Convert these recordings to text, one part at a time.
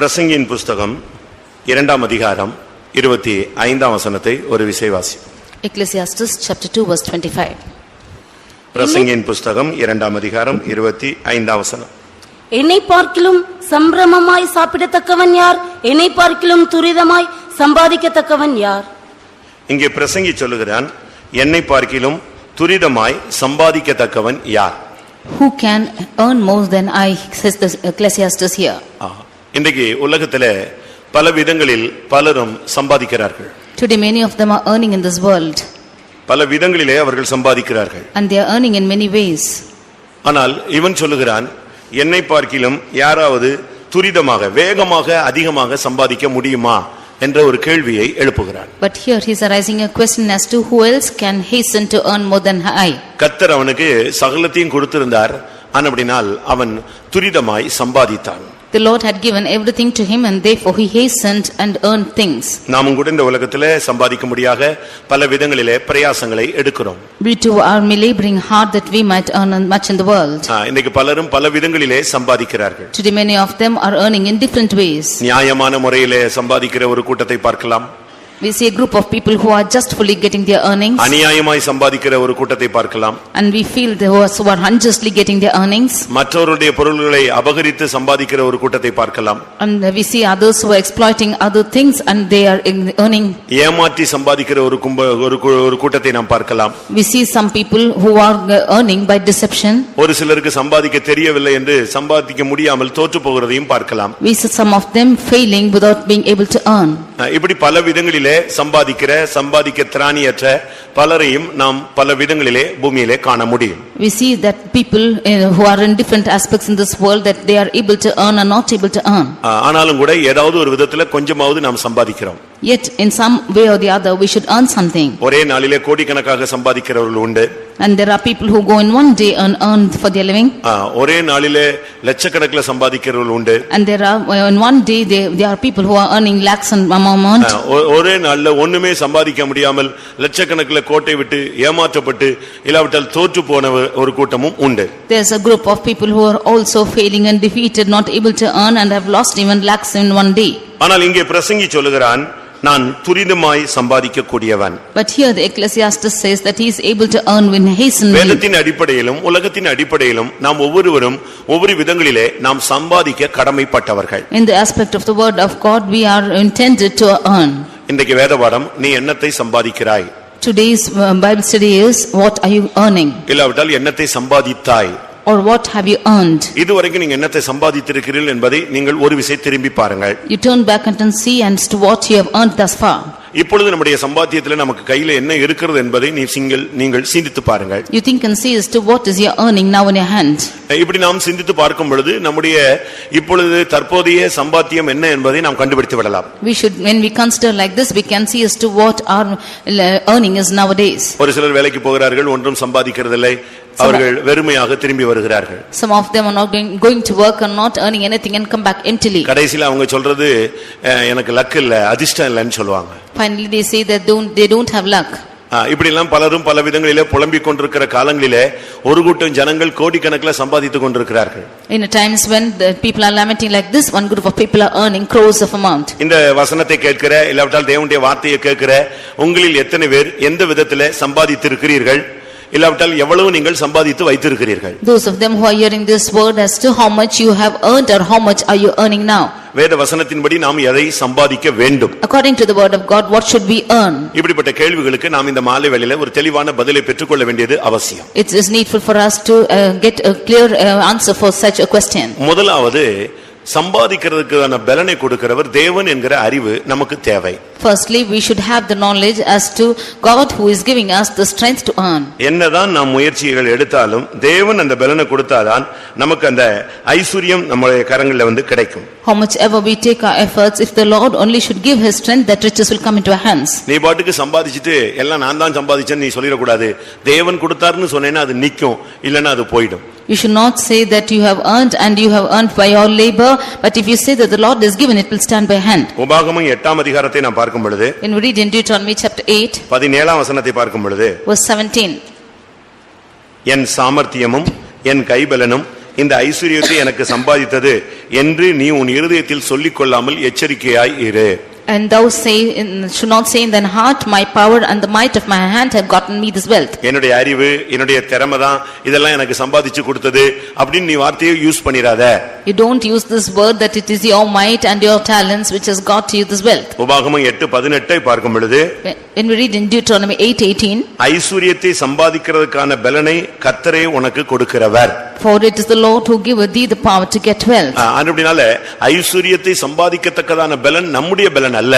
பிரசங்கியின் புஸ்தகம் 2ஆம் அதிகாரம் 25ஆம் வசனத்தை ஒரு விசை வாசி. Ecclesiastes chapter 2 verse 25. பிரசங்கியின் புஸ்தகம் 2ஆம் அதிகாரம் 25ஆம் வசனம். என்னை பார்க்கிலும் சம்பிரமமாய் சாப்பிடத்தக்கவன் யார்? என்னை பார்க்கிலும் துரிதமாய் சம்பாதிக்கத்தக்கவன் யார்? இங்கே பிரசங்கி சொல்லுகிறான், என்னை பார்க்கிலும் துரிதமாய் சம்பாதிக்கத்தக்கவன் யார்? Who can earn more than I, says the Ecclesiastes here. இன்றைக்கு உலகத்திலே பல விதங்களில் பலரும் சம்பாதிக்கிறார்கள். Today many of them are earning in this world. பல விதங்களிலே அவர்கள் சம்பாதிக்கிறார்கள். And they are earning in many ways. ஆனால் இவன் சொல்லுகிறான், என்னை பார்க்கிலும் யாராவது துரிதமாக வேகமாக அதிகமாக சம்பாதிக்க முடியுமா என்ற ஒரு கேள்வியை எழுப்புகிறான். But here he is arising a question as to who else can hasten to earn more than I. கர்த்தர் அவனுக்கு சகலத்தையும் கொடுத்திருந்தார், ஆனபடினால் அவன் துரிதமாய் சம்பாதித்தான். The Lord had given everything to him and therefore he hastened and earned things. நாமும் கூட இந்த உலகத்திலே சம்பாதிக்க முடியாத பல விதங்களிலே பிரயாசங்களை எடுக்கிறோம். We too are laboring hard that we might earn much in the world. இன்னைக்கு பலரும் பல விதங்களிலே சம்பாதிக்கிறார்கள். Today many of them are earning in different ways. நியாயமான முறையிலே சம்பாதிக்கிற ஒரு கூட்டத்தை பார்க்கலாம். We see a group of people who are justly getting their earnings. அநியாயமாய் சம்பாதிக்கிற ஒரு கூட்டத்தை பார்க்கலாம். And we feel those who are unjustly getting their earnings. மற்றவருடைய பொருள்களை அபகரித்து சம்பாதிக்கிற ஒரு கூட்டத்தை பார்க்கலாம். And we see others who are exploiting other things and they are earning. ஏமாற்றி சம்பாதிக்கிற ஒரு கூட்டத்தை நாம் பார்க்கலாம். We see some people who are earning by deception. ஒரு சிலருக்கு சம்பாதிக்க தெரியவில்லை என்று சம்பாதிக்க முடியாமல் தோற்று போகிறதையும் பார்க்கலாம். We see some of them failing without being able to earn. இப்படி பல விதங்களிலே சம்பாதிக்க திராணியற்ற பலரையும் நாம் பல விதங்களிலே பூமியிலே காண முடியும். We see that people who are in different aspects in this world that they are able to earn or not able to earn. ஆனாலும் கூட ஏதாவது ஒரு விதத்துல கொஞ்சமாவது நாம் சம்பாதிக்கிறோம். Yet in some way or the other we should earn something. ஒரே நாளிலே கோடிக்கணக்காக சம்பாதிக்கிறவர்கள் உண்டு. And there are people who go in one day and earn for their living. ஒரே நாளிலே லட்சக்கணக்கில் சம்பாதிக்கிறவர்கள் உண்டு. And there are in one day there are people who are earning lakhs and amount. ஒரே நாள்ல ஒண்ணுமே சம்பாதிக்க முடியாமல் லட்சக்கணக்கில் கோட்டை விட்டு ஏமாற்றப்பட்டு இல்லாவிட்டால் தோற்று போன ஒரு கூட்டமும் உண்டு. There's a group of people who are also failing and defeated, not able to earn and have lost even lakhs in one day. ஆனால் இங்கே பிரசங்கி சொல்லுகிறான், நான் துரிதமாய் சம்பாதிக்க கூடியவன். But here the Ecclesiastes says that he is able to earn with hasten. வேதத்தின் அடிப்படையிலும் உலகத்தின் அடிப்படையிலும் நாம் ஒவ்வொருவரும் ஒவ்வொரு விதங்களிலே நாம் சம்பாதிக்க கடமைப்பட்டவர்கள். In the aspect of the word of God we are intended to earn. இன்றைக்கு வேத பாடம், நீ என்னத்தை சம்பாதிக்கிறாய்? Today's Bible study is, what are you earning? இல்லாவிட்டால் என்னத்தை சம்பாதித்தாய்? Or what have you earned? இதுவரைக்கும் நீங்க என்னத்தை சம்பாதித்திருக்கிறீர்கள் என்பதை நீங்கள் ஒரு விசை திரும்பி பாருங்கள். You turn back and see as to what you have earned thus far. இப்பொழுது நம்முடைய சம்பாத்தியத்தில் நமக்கு கையில என்ன இருக்கிறது என்பதை நீங்கள் சிந்தித்து பாருங்கள். You think and see as to what is your earning now in your hand. இப்படி நாம் சிந்தித்து பார்க்கும் பொழுது நம்முடைய இப்பொழுது தற்போதைய சம்பாத்தியம் என்ன என்பதை நாம் கண்டுபிடித்து விடலாம். We should, when we consider like this, we can see as to what our earning is nowadays. ஒரு சிலர் வேலைக்கு போகிறார்கள், ஒன்றும் சம்பாதிக்கிறதில்லை, அவர்கள் வெறுமையாக திரும்பி வருகிறார்கள். Some of them are not going to work and not earning anything and come back emptily. கடைசில அவங்க சொல்றது, எனக்கு லக் இல்ல, அதிர்ஷ்டம் இல்லன்னு சொல்வாங்க. Finally they say that they don't have luck. இப்படி எல்லாம் பலரும் பல விதங்களிலே புலம்பிக் கொண்டிருக்கிற காலங்களிலே ஒரு கூட்டம் ஜனங்கள் கோடிக்கணக்கில் சம்பாதித்துக் கொண்டிருக்கிறார்கள். In times when the people are lamenting like this, one group of people are earning crores of amount. இந்த வசனத்தை கேட்கிற இல்லாவிட்டால் தேவனுடைய வார்த்தையை கேட்கிற உங்களில் எத்தனை பேர் எந்த விதத்திலே சம்பாதித்திருக்கிறீர்கள், இல்லாவிட்டால் எவ்வளவு நீங்கள் சம்பாதித்து வைத்திருக்கிறீர்கள்? Those of them who are hearing this word, as to how much you have earned or how much are you earning now? வேத வசனத்தின்படி நாம் எதை சம்பாதிக்க வேண்டும்? According to the word of God, what should we earn? இப்படிப்பட்ட கேள்விகளுக்கு நாம் இந்த மாலை வேளையிலே ஒரு தெளிவான பதிலை பெற்றுக்கொள்ள வேண்டியது அவசியம். It is needful for us to get a clear answer for such a question. முதலாவது, சம்பாதிக்கிறதுக்கான பலனை கொடுக்கிறவர் தேவன் என்கிற அறிவு நமக்கு தேவை. Firstly, we should have the knowledge as to God who is giving us the strength to earn. என்னதான் நாம் முயற்சிகள் எடுத்தாலும் தேவன் அந்த பலனை கொடுத்தாதான் நமக்கு அந்த ஐஸ்வரியம் நம்முடைய கரங்களில் வந்து கிடைக்கும். How much ever we take our efforts, if the Lord only should give his strength, that riches will come into our hands. நீ பாட்டுக்கு சம்பாதிச்சிட்டு எல்லாம் நான் தான் சம்பாதிச்சேன்னு நீ சொல்லிடக்கூடாது. தேவன் கொடுத்தாருன்னு சொன்னேன்னா அது நிக்கும், இல்லைன்னா அது போயிடும். You should not say that you have earned and you have earned by your labor, but if you say that the Lord is given, it will stand by hand. உபாகமம் 8ஆம் அதிகாரத்தை நாம் பார்க்கும் பொழுது, when we read in Deuteronomy chapter 8 17ஆம் வசனத்தை பார்க்கும் பொழுது, verse 17, என் சாமர்த்தியமும் என் கைபலனும் இந்த ஐஸ்வரியத்தை எனக்கு சம்பாதித்தது என்று நீ உன் இருதயத்தில் சொல்லிக் கொள்ளாமல் எச்சரிக்கையாய் இரு. And thou should not say in thine heart, my power and the might of my hand have gotten me this wealth. என்னுடைய அறிவு என்னுடைய திறமை தான் இதெல்லாம் எனக்கு சம்பாதிச்சு கொடுத்தது அப்படின்னு நீ வார்த்தையை use பண்ணிராத. You don't use this word that it is your might and your talents which has got you this wealth. உபாகமம் 8:18 பார்க்கும் பொழுது when we read in Deuteronomy 8:18, ஐஸ்வரியத்தை சம்பாதிக்கிறதுக்கான பலனை கர்த்தரே உனக்கு கொடுக்கிறவர். for it is the Lord who giveth thee the power to get wealth. அப்படினால ஐஸ்வரியத்தை சம்பாதிக்கத்தக்கதான பலன் நம்முடைய பலன் அல்ல,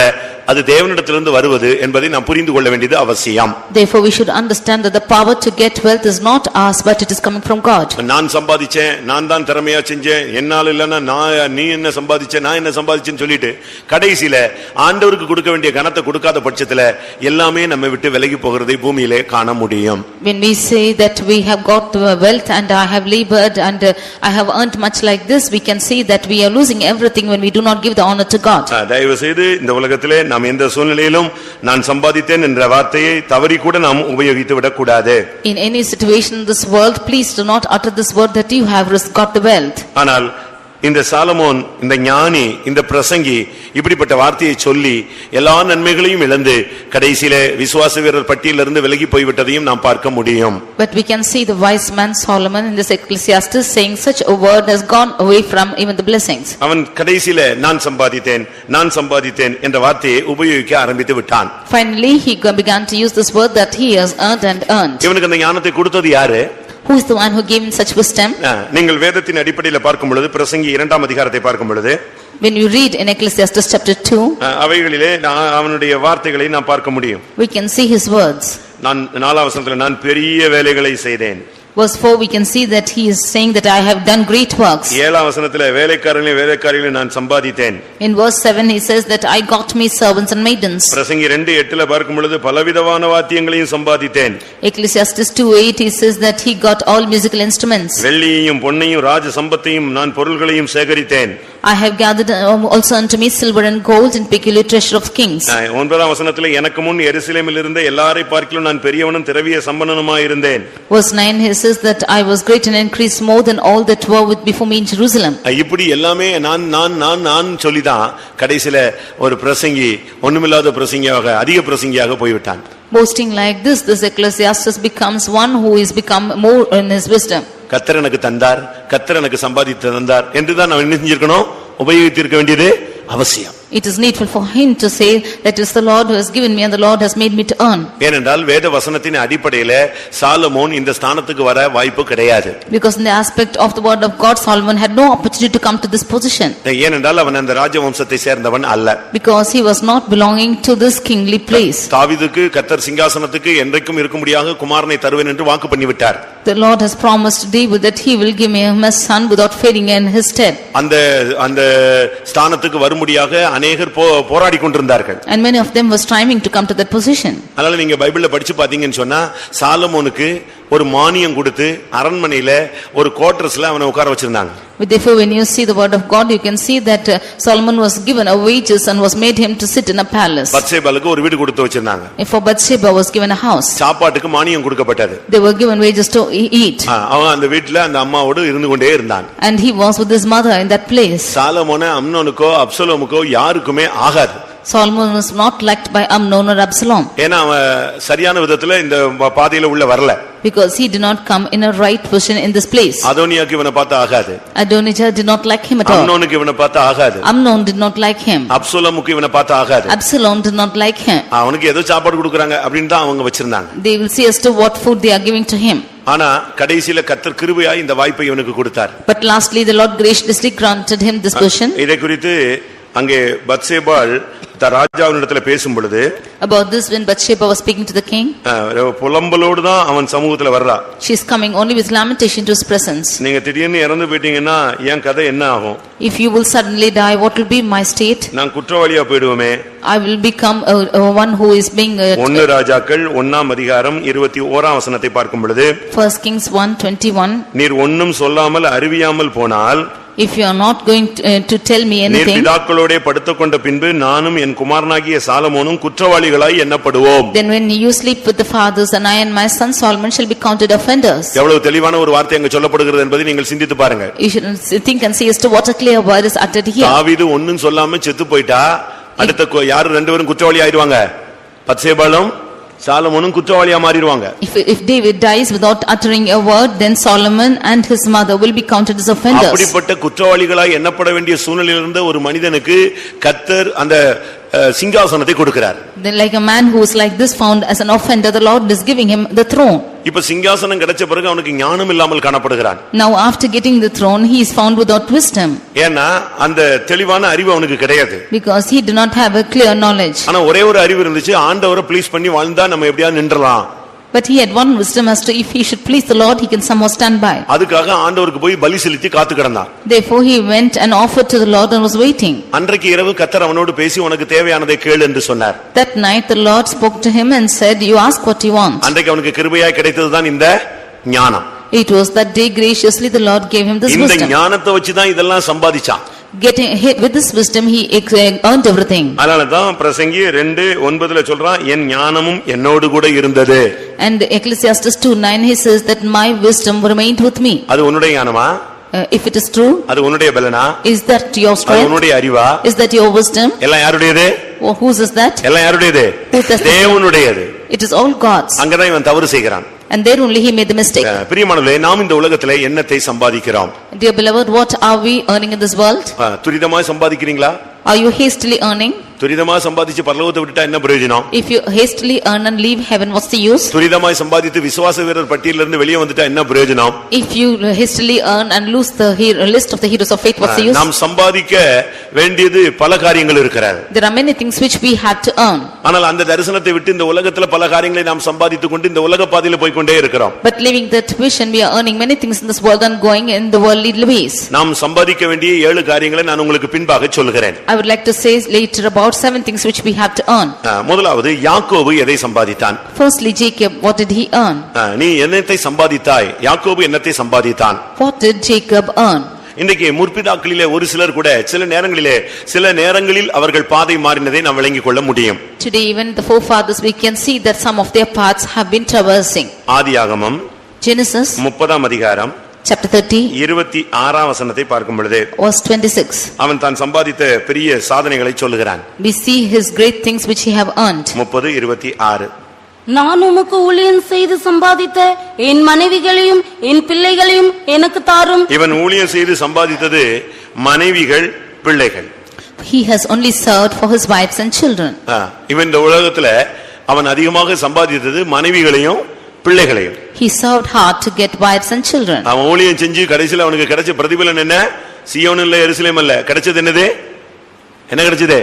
அது தேவனிடத்திலிருந்து வருவது என்பதை நாம் புரிந்து கொள்ள வேண்டியது அவசியம். Therefore we should understand that the power to get wealth is not ours but it is coming from God. நான் சம்பாதிச்சேன், நான் தான் திறமையா செஞ்சேன், என்னால இல்லன்னா நீ என்ன சம்பாதிச்ச, நான் என்ன சம்பாதிச்சேன்னு சொல்லிட்டு கடைசியில ஆண்டவருக்கு கொடுக்க வேண்டிய கனத்தை கொடுக்காத பட்சத்துல எல்லாமே நம்ம விட்டு விலகி போகிறதை பூமியிலே காண முடியும். When we say that we have got the wealth and I have labored and I have earned much like this, we can see that we are losing everything when we do not give the honor to God. தயவு செய்து இந்த உலகத்திலே நாம் எந்த சூழ்நிலையிலும் நான் சம்பாதித்தேன் என்ற வார்த்தையை தவறி கூட நாம் உபயோகித்து விடக் கூடாது. In any situation in this world, please do not utter this word that you have got the wealth. ஆனால் இந்த சாலமோன், இந்த ஞானி, இந்த பிரசங்கி இப்படிப்பட்ட வார்த்தையை சொல்லி எல்லா நன்மைகளையும் இழந்து கடைசியிலே விசுவாச வீரர் பட்டியலிருந்து விலகி போய்விட்டதையும் நாம் பார்க்க முடியும். But we can see the wise man Solomon in this Ecclesiastes saying such a word has gone away from even the blessings. அவன் கடைசியிலே நான் சம்பாதித்தேன் என்ற வார்த்தையை உபயோகிக்க ஆரம்பித்து விட்டான். Finally he began to use this word that he has earned and earned. இவனுக்கு அந்த ஞானத்தை கொடுத்தது யாரு? Who is the one who gave him such wisdom? நீங்கள் வேதத்தின் அடிப்படையில் பார்க்கும் பொழுது பிரசங்கி 2ஆம் அதிகாரத்தை பார்க்கும் பொழுது when you read in Ecclesiastes chapter 2, அவைகளிலே அவனுடைய வார்த்தைகளை நாம் பார்க்க முடியும். we can see his words. நான் 4ஆம் வசனத்தில் நான் பெரிய வேலைகளை செய்தேன். Verse 4 we can see that he is saying that I have done great works. 7ஆம் வசனத்தில் வேலைக்காரர்களை நான் சம்பாதித்தேன். In verse 7 he says that I got me servants and maidens. பிரசங்கி 2:8 பார்க்கும் பொழுது பலவிதமான வாத்தியங்களையும் சம்பாதித்தேன். Ecclesiastes 2:8 he says that he got all musical instruments. வெள்ளியையும் பொன்னையும் ராஜ சம்பத்தையும் நான் பொருள்களையும் சேகரித்தேன். I have gathered also unto me silver and gold and peculiar treasure of kings. 9ஆம் வசனத்தில் எனக்கு முன் எருசலேமில் இருந்த எல்லாரை பார்க்கிலும் நான் பெரியவனும் திரவிய சம்பன்னனுமாய் இருந்தேன். Verse 9 he says that I was great and increased more than all that were with before me in Jerusalem. இப்படி எல்லாமே நான் சொல்லிதான் கடைசில ஒரு பிரசங்கி ஒண்ணுமில்லாத பிரசங்கியாக அதிக பிரசங்கியாக போய்விட்டான். Boasting like this Ecclesiastes becomes one who is become more in his wisdom. கர்த்தர் எனக்கு தந்தார், கர்த்தர் எனக்கு சம்பாதித்து தந்தார் என்றுதான் நான் என்ன செஞ்சிருக்கணும், உபயோகித்திருக்க வேண்டியது அவசியம். It is needful for him to say that it is the Lord who has given me and the Lord has made me to earn. ஏனென்றால் வேத வசனத்தின் அடிப்படையில சாலமோன் இந்த ஸ்தானத்துக்கு வர வாய்ப்பு கிடையாது. Because in the aspect of the word of God, Solomon had no opportunity to come to this position. ஏனென்றால் அவன் அந்த ராஜவம்சத்தை சேர்ந்தவன் அல்ல. Because he was not belonging to this kingly place. தாவீதுக்கு கர்த்தர் சிங்காசனத்துக்கு என்றைக்கும் இருக்கும்படியாக குமாரனை தருவேன் என்று வாக்கு பண்ணிவிட்டார். The Lord has promised David that he will give him a son without fading in his stead. அந்த ஸ்தானத்துக்கு வரும்படியாக அநேகர் போராடி கொண்டிருந்தார்கள். And many of them were striving to come to that position. அதனால நீங்க பைபிள்ல படிச்சு பாத்தீங்கன்னு சொன்னா சாலமோனுக்கு ஒரு மானியம் கொடுத்து அரண்மனையில ஒரு குவார்டர்ஸ்ல அவனை உட்கார வச்சிருந்தாங்க. But therefore when you see the word of God, you can see that Solomon was given a wages and was made him to sit in a palace. பத்சேபாளுக்கு ஒரு வீடு கொடுத்து வச்சிருந்தாங்க. For Bathsheba was given a house. சாப்பாட்டுக்கு மானியம் கொடுக்கப்பட்டது. They were given wages to eat. அவன் அந்த வீட்ல அந்த அம்மாவோடு இருந்து கொண்டே இருந்தான். And he was with his mother in that place. Solomon அம்னோனுக்கோ அப்சலோமுக்கோ யாருக்குமே ஆகாது. Solomon was not liked by Amnon or Absalom. ஏன்னா அவன் சரியான விதத்துல இந்த பாதையில உள்ள வரல. Because he did not come in a right position in this place. அதோனியாக்கு இவனை பார்த்தா ஆகாது. Adonijah did not like him at all. அம்னோனுக்கு இவனை பார்த்தா ஆகாது. Amnon did not like him. அப்சலோமுக்கு இவனை பார்த்தா ஆகாது. Absalom did not like him. அவனுக்கு ஏதோ சாப்பாடு கொடுக்கறாங்க அப்படினு தான் அவங்க வச்சிருந்தாங்க. They will see as to what food they are giving to him. ஆனா கடைசில கர்த்தர் கிருபையாய் இந்த வாய்ப்பை இவனுக்கு கொடுத்தார். But lastly the Lord graciously granted him this position. இதை குறித்து அங்கே பத்சேபாள் ராஜாவினிடத்துல பேசும் பொழுது about this when Bathsheba was speaking to the king, புலம்பலோடு தான் அவன் சமூகத்துல வர்றா. she is coming only with lamentation to his presence. நீங்க திடீர்னு இறந்து போயிட்டீங்கன்னா என் கதை என்ன ஆகும்? If you will suddenly die, what will be my state? நான் குற்றவாளியா போய்டுவேமே. I will become one who is being 1 ராஜாக்கள் 1ஆம் அதிகாரம் 21ஆம் வசனத்தை பார்க்கும் பொழுது 1 Kings 1:21 நீர் ஒன்னும் சொல்லாமல் அறிவியாமல் போனால் If you are not going to tell me நீர் anything, பிதாக்களோடே படுத்துக்கொண்ட பின்பு நானும் என் குமாரனாகிய சாலமோனும் குற்றவாளிகளாய் எண்ணப்படுவோம். then when you sleep with the fathers, and I and my son Solomon shall be counted offenders. எவ்வளவு தெளிவான ஒரு வார்த்தை அங்க சொல்லப்படுகிறது என்பதை நீங்கள் சிந்தித்து பாருங்க. You should think and see as to what a clear word is uttered here. தாவீது ஒண்ணும் சொல்லாம செத்து போயிட்டா அடுத்த யாரு ரெண்டு பேரும் குற்றவாளி ஆயிருவாங்க? பத்சேபாலும் சாலமோனும் குற்றவாளியா மாறிடுவாங்க. If David dies without uttering a word, then Solomon and his mother will be counted as offenders. அப்படிப்பட்ட குற்றவாளிகளாய் எண்ணப்பட வேண்டிய சூழ்நிலையில் இருந்த ஒரு மனிதனுக்கு கர்த்தர் அந்த சிங்காசனத்தை கொடுக்கிறார். Then like a man who is like this found as an offender, the Lord is giving him the throne. இப்ப சிங்காசனம் கிடைச்ச பிறகு அவனுக்கு ஞானம் இல்லாமல் காணப்படுகிறான். Now after getting the throne, he is found without wisdom. ஏன்னா அந்த தெளிவான அறிவு அவனுக்கு கிடையாது. Because he did not have a clear knowledge. ஆனா ஒரே ஒரு அறிவு இருந்துச்சு, ஆண்டவரை ப்ளீஸ் பண்ணி வாழ்ந்தா நம்ம எப்படியா நின்றலாம். But he had one wisdom as to if he should please the Lord, he can somehow stand by. அதுக்காக ஆண்டவருக்கு போய் பலி செலுத்தி காத்து கிடந்தான். Therefore he went and offered to the Lord and was waiting. அன்றைக்கு இரவு கர்த்தர் அவனோடு பேசி உனக்கு தேவையானதை கேளு என்று சொன்னார். That night the Lord spoke to him and said, you ask what you want. அன்றைக்கு அவனுக்கு கிருபையாய் கிடைத்ததுதான் இந்த ஞானம். It was that day graciously the Lord gave him this இந்த wisdom. ஞானத்தை வச்சு தான் இதெல்லாம் சம்பாதிச்சான். Getting with this wisdom he earned everything. அதனால தான் பிரசங்கி 2:9 சொல்றான், என் ஞானமும் என்னோடு கூட இருந்தது. And Ecclesiastes 2:9 he says that my wisdom remained with me. அது உன்னுடைய ஞானமா? If it is true, அது உன்னுடைய பலனா? is that your அது strength? உன்னுடைய அறிவா? Is that your wisdom? எல்லாம் யாருடையது? Or whose is that? எல்லாம் யாருடையது? Whose is that? தேவனுடையது. It is all God's. அங்கதான் இவன் தவறு செய்கிறான். And there only he made the mistake. பிரியமானவர்களே, நாம் இந்த உலகத்திலே என்னத்தை சம்பாதிக்கிறோம்? Dear beloved, what are we earning in this world? துரிதமாய் சம்பாதிக்கிறீங்களா? Are you hastily earning? துரிதமா சம்பாதிச்சு பரலோகத்தை விட்டுட்டா என்ன பிரயோஜனம்? If you hastily earn and leave heaven, what's the use? துரிதமாய் சம்பாதித்து விசுவாச வீரர் பட்டியலில் இருந்து வெளியே வந்துட்டா என்ன பிரயோஜனம்? If you hastily earn and lose the list of the heroes of faith, what's the use? நாம் சம்பாதிக்க வேண்டியது பல காரியங்கள் இருக்கிறது. There are many things which we had to earn. ஆனால் அந்த தரிசனத்தை விட்டு இந்த உலகத்துல பல காரியங்களை நாம் சம்பாதித்துக் கொண்டு இந்த உலக பாதையில போய் கொண்டே இருக்கிறோம். But leaving that vision, we are earning many things in this world and going in the worldly ways. நாம் சம்பாதிக்க வேண்டிய 7 காரியங்களை நான் உங்களுக்கு பின்பாக சொல்கிறேன். I would like to say later about 7 things which we have to earn. முதலாவது யாக்கோபு எதை சம்பாதித்தான்? Firstly, Jacob, what did he earn? நீ என்னத்தை சம்பாதித்தாய்? யாக்கோபு என்னத்தை சம்பாதித்தான்? What did Jacob earn? இன்றைக்கு முற்பிதாக்களிலே ஒரு சிலர் கூட சில நேரங்களில் அவர்கள் பாதை மாறினதை நாம் விளங்கிக் கொள்ள முடியும். Today even the forefathers, we can see that some of their paths have been traversing. ஆதியாகமம் Genesis 30 அதிகாரம் chapter 30 26 வசனத்தை பார்க்கும் பொழுது verse 26. அவன் தான் சம்பாதித்த பெரிய சாதனைகளை சொல்லுகிறான். We see his great things which he have earned. 30:26. நான் உமக்கு ஊழியம் செய்து சம்பாதித்த என் மனைவிகளையும் என் பிள்ளைகளையும் எனக்கு தாரும். இவன் ஊழியம் செய்து சம்பாதித்தது மனைவிகள், பிள்ளைகள். He has only served for his wives and children. இவன் இந்த உலகத்துல அவன் அதிகமாக சம்பாதித்தது மனைவிகளையும் பிள்ளைகளையும். He served hard to get wives and children. அவன் ஊழியம் செஞ்சு கடைசில அவனுக்கு கிடைச்ச பிரதிபலன் என்ன? சீயோன் இல்ல, எருசலேம் அல்ல. கிடைச்சது என்னது? என்ன கிடைச்சது?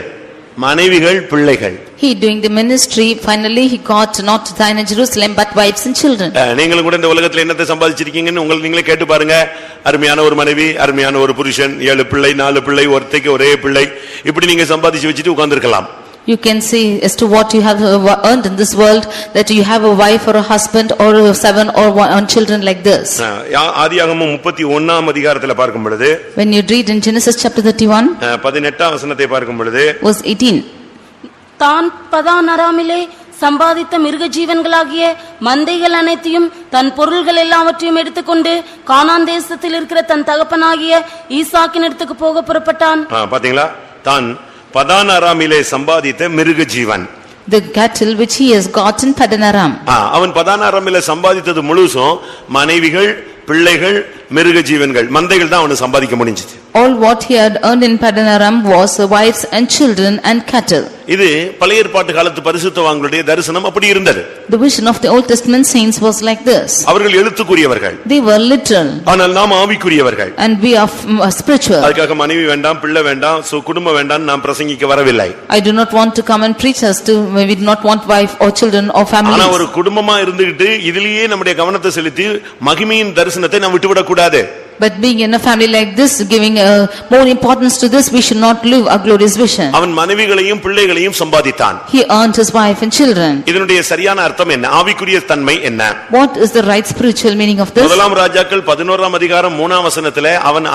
மனைவிகள், பிள்ளைகள். He doing the ministry, finally he got not Zion and Jerusalem but wives and children. நீங்களும் கூட இந்த உலகத்துல என்னத்தை சம்பாதிச்சிருக்கீங்கன்னு உங்களுக்கு நீங்களே கேட்டு பாருங்க. அருமையான ஒரு மனைவி, அருமையான ஒரு புருஷன், 7 பிள்ளை, 4 பிள்ளை, ஒருத்தைக்கு ஒரே பிள்ளை, இப்படி நீங்க சம்பாதிச்சு வச்சுட்டு உட்கார்ந்திருக்கலாம். You can see as to what you have earned in this world, that you have a wife or a husband or 7 or 1 children like this. ஆதியாகமம் 31 அதிகாரத்துல பார்க்கும் பொழுது, When you read in Genesis chapter 31 18 வசனத்தை பார்க்கும் பொழுது, verse 18, தான் பதான் அராமிலே சம்பாதித்த மிருக ஜீவன்களாகிய மந்தைகள் அனைத்தையும் தன் பொருள்கள் எல்லாவற்றையும் எடுத்துக்கொண்டு கானான் தேசத்தில் இருக்கிற தன் தகப்பனாகிய ஈசாக்கின் இடத்துக்கு போக புறப்பட்டான். பாத்தீங்களா? தான் பதான் அராமிலே சம்பாதித்த மிருக ஜீவன், the cattle which he has got in Padan Aram. அவன் பதான் அராமிலே சம்பாதித்தது முழுசும் மனைவிகள், பிள்ளைகள், மிருக ஜீவன்கள், மந்தைகள் தான் அவனுக்கு சம்பாதிக்க முடிஞ்சது. All what he had earned in Padan Aram was wives and children and cattle. இது பழைய ஏற்பாட்டு காலத்து பரிசுத்தவான்களுடைய தரிசனம் அப்படி இருந்தது. The vision of the Old Testament saints was like this. அவர்கள் எழுத்துக்குரியவர்கள், They were literal, ஆனால் நாம் ஆவிக்குரியவர்கள். and we are spiritual. அதுக்காக மனைவி வேண்டாம், பிள்ளை வேண்டாம், குடும்பம் வேண்டாம் நாம் பிரசங்கிக்க வரவில்லை. I do not want to come and preach us to, we do not want wife or children or families. ஆனா ஒரு குடும்பமா இருந்துகிட்டு இதிலேயே நம்முடைய கவனத்தை செலுத்தி மகிமையின் தரிசனத்தை நாம் விட்டுவிடக் கூடாது. But being in a family like this, giving more importance to this, we should not live a glorious vision. அவன் மனைவிகளையும் பிள்ளைகளையும் சம்பாதித்தான். He earned his wife and children. இதனுடைய சரியான அர்த்தம் என்ன? ஆவிக்குரிய தன்மை என்ன? What is the right spiritual meaning of this? முதலாம் ராஜாக்கள் 11ஆம் அதிகாரம் 3ஆம் வசனத்திலே அவன்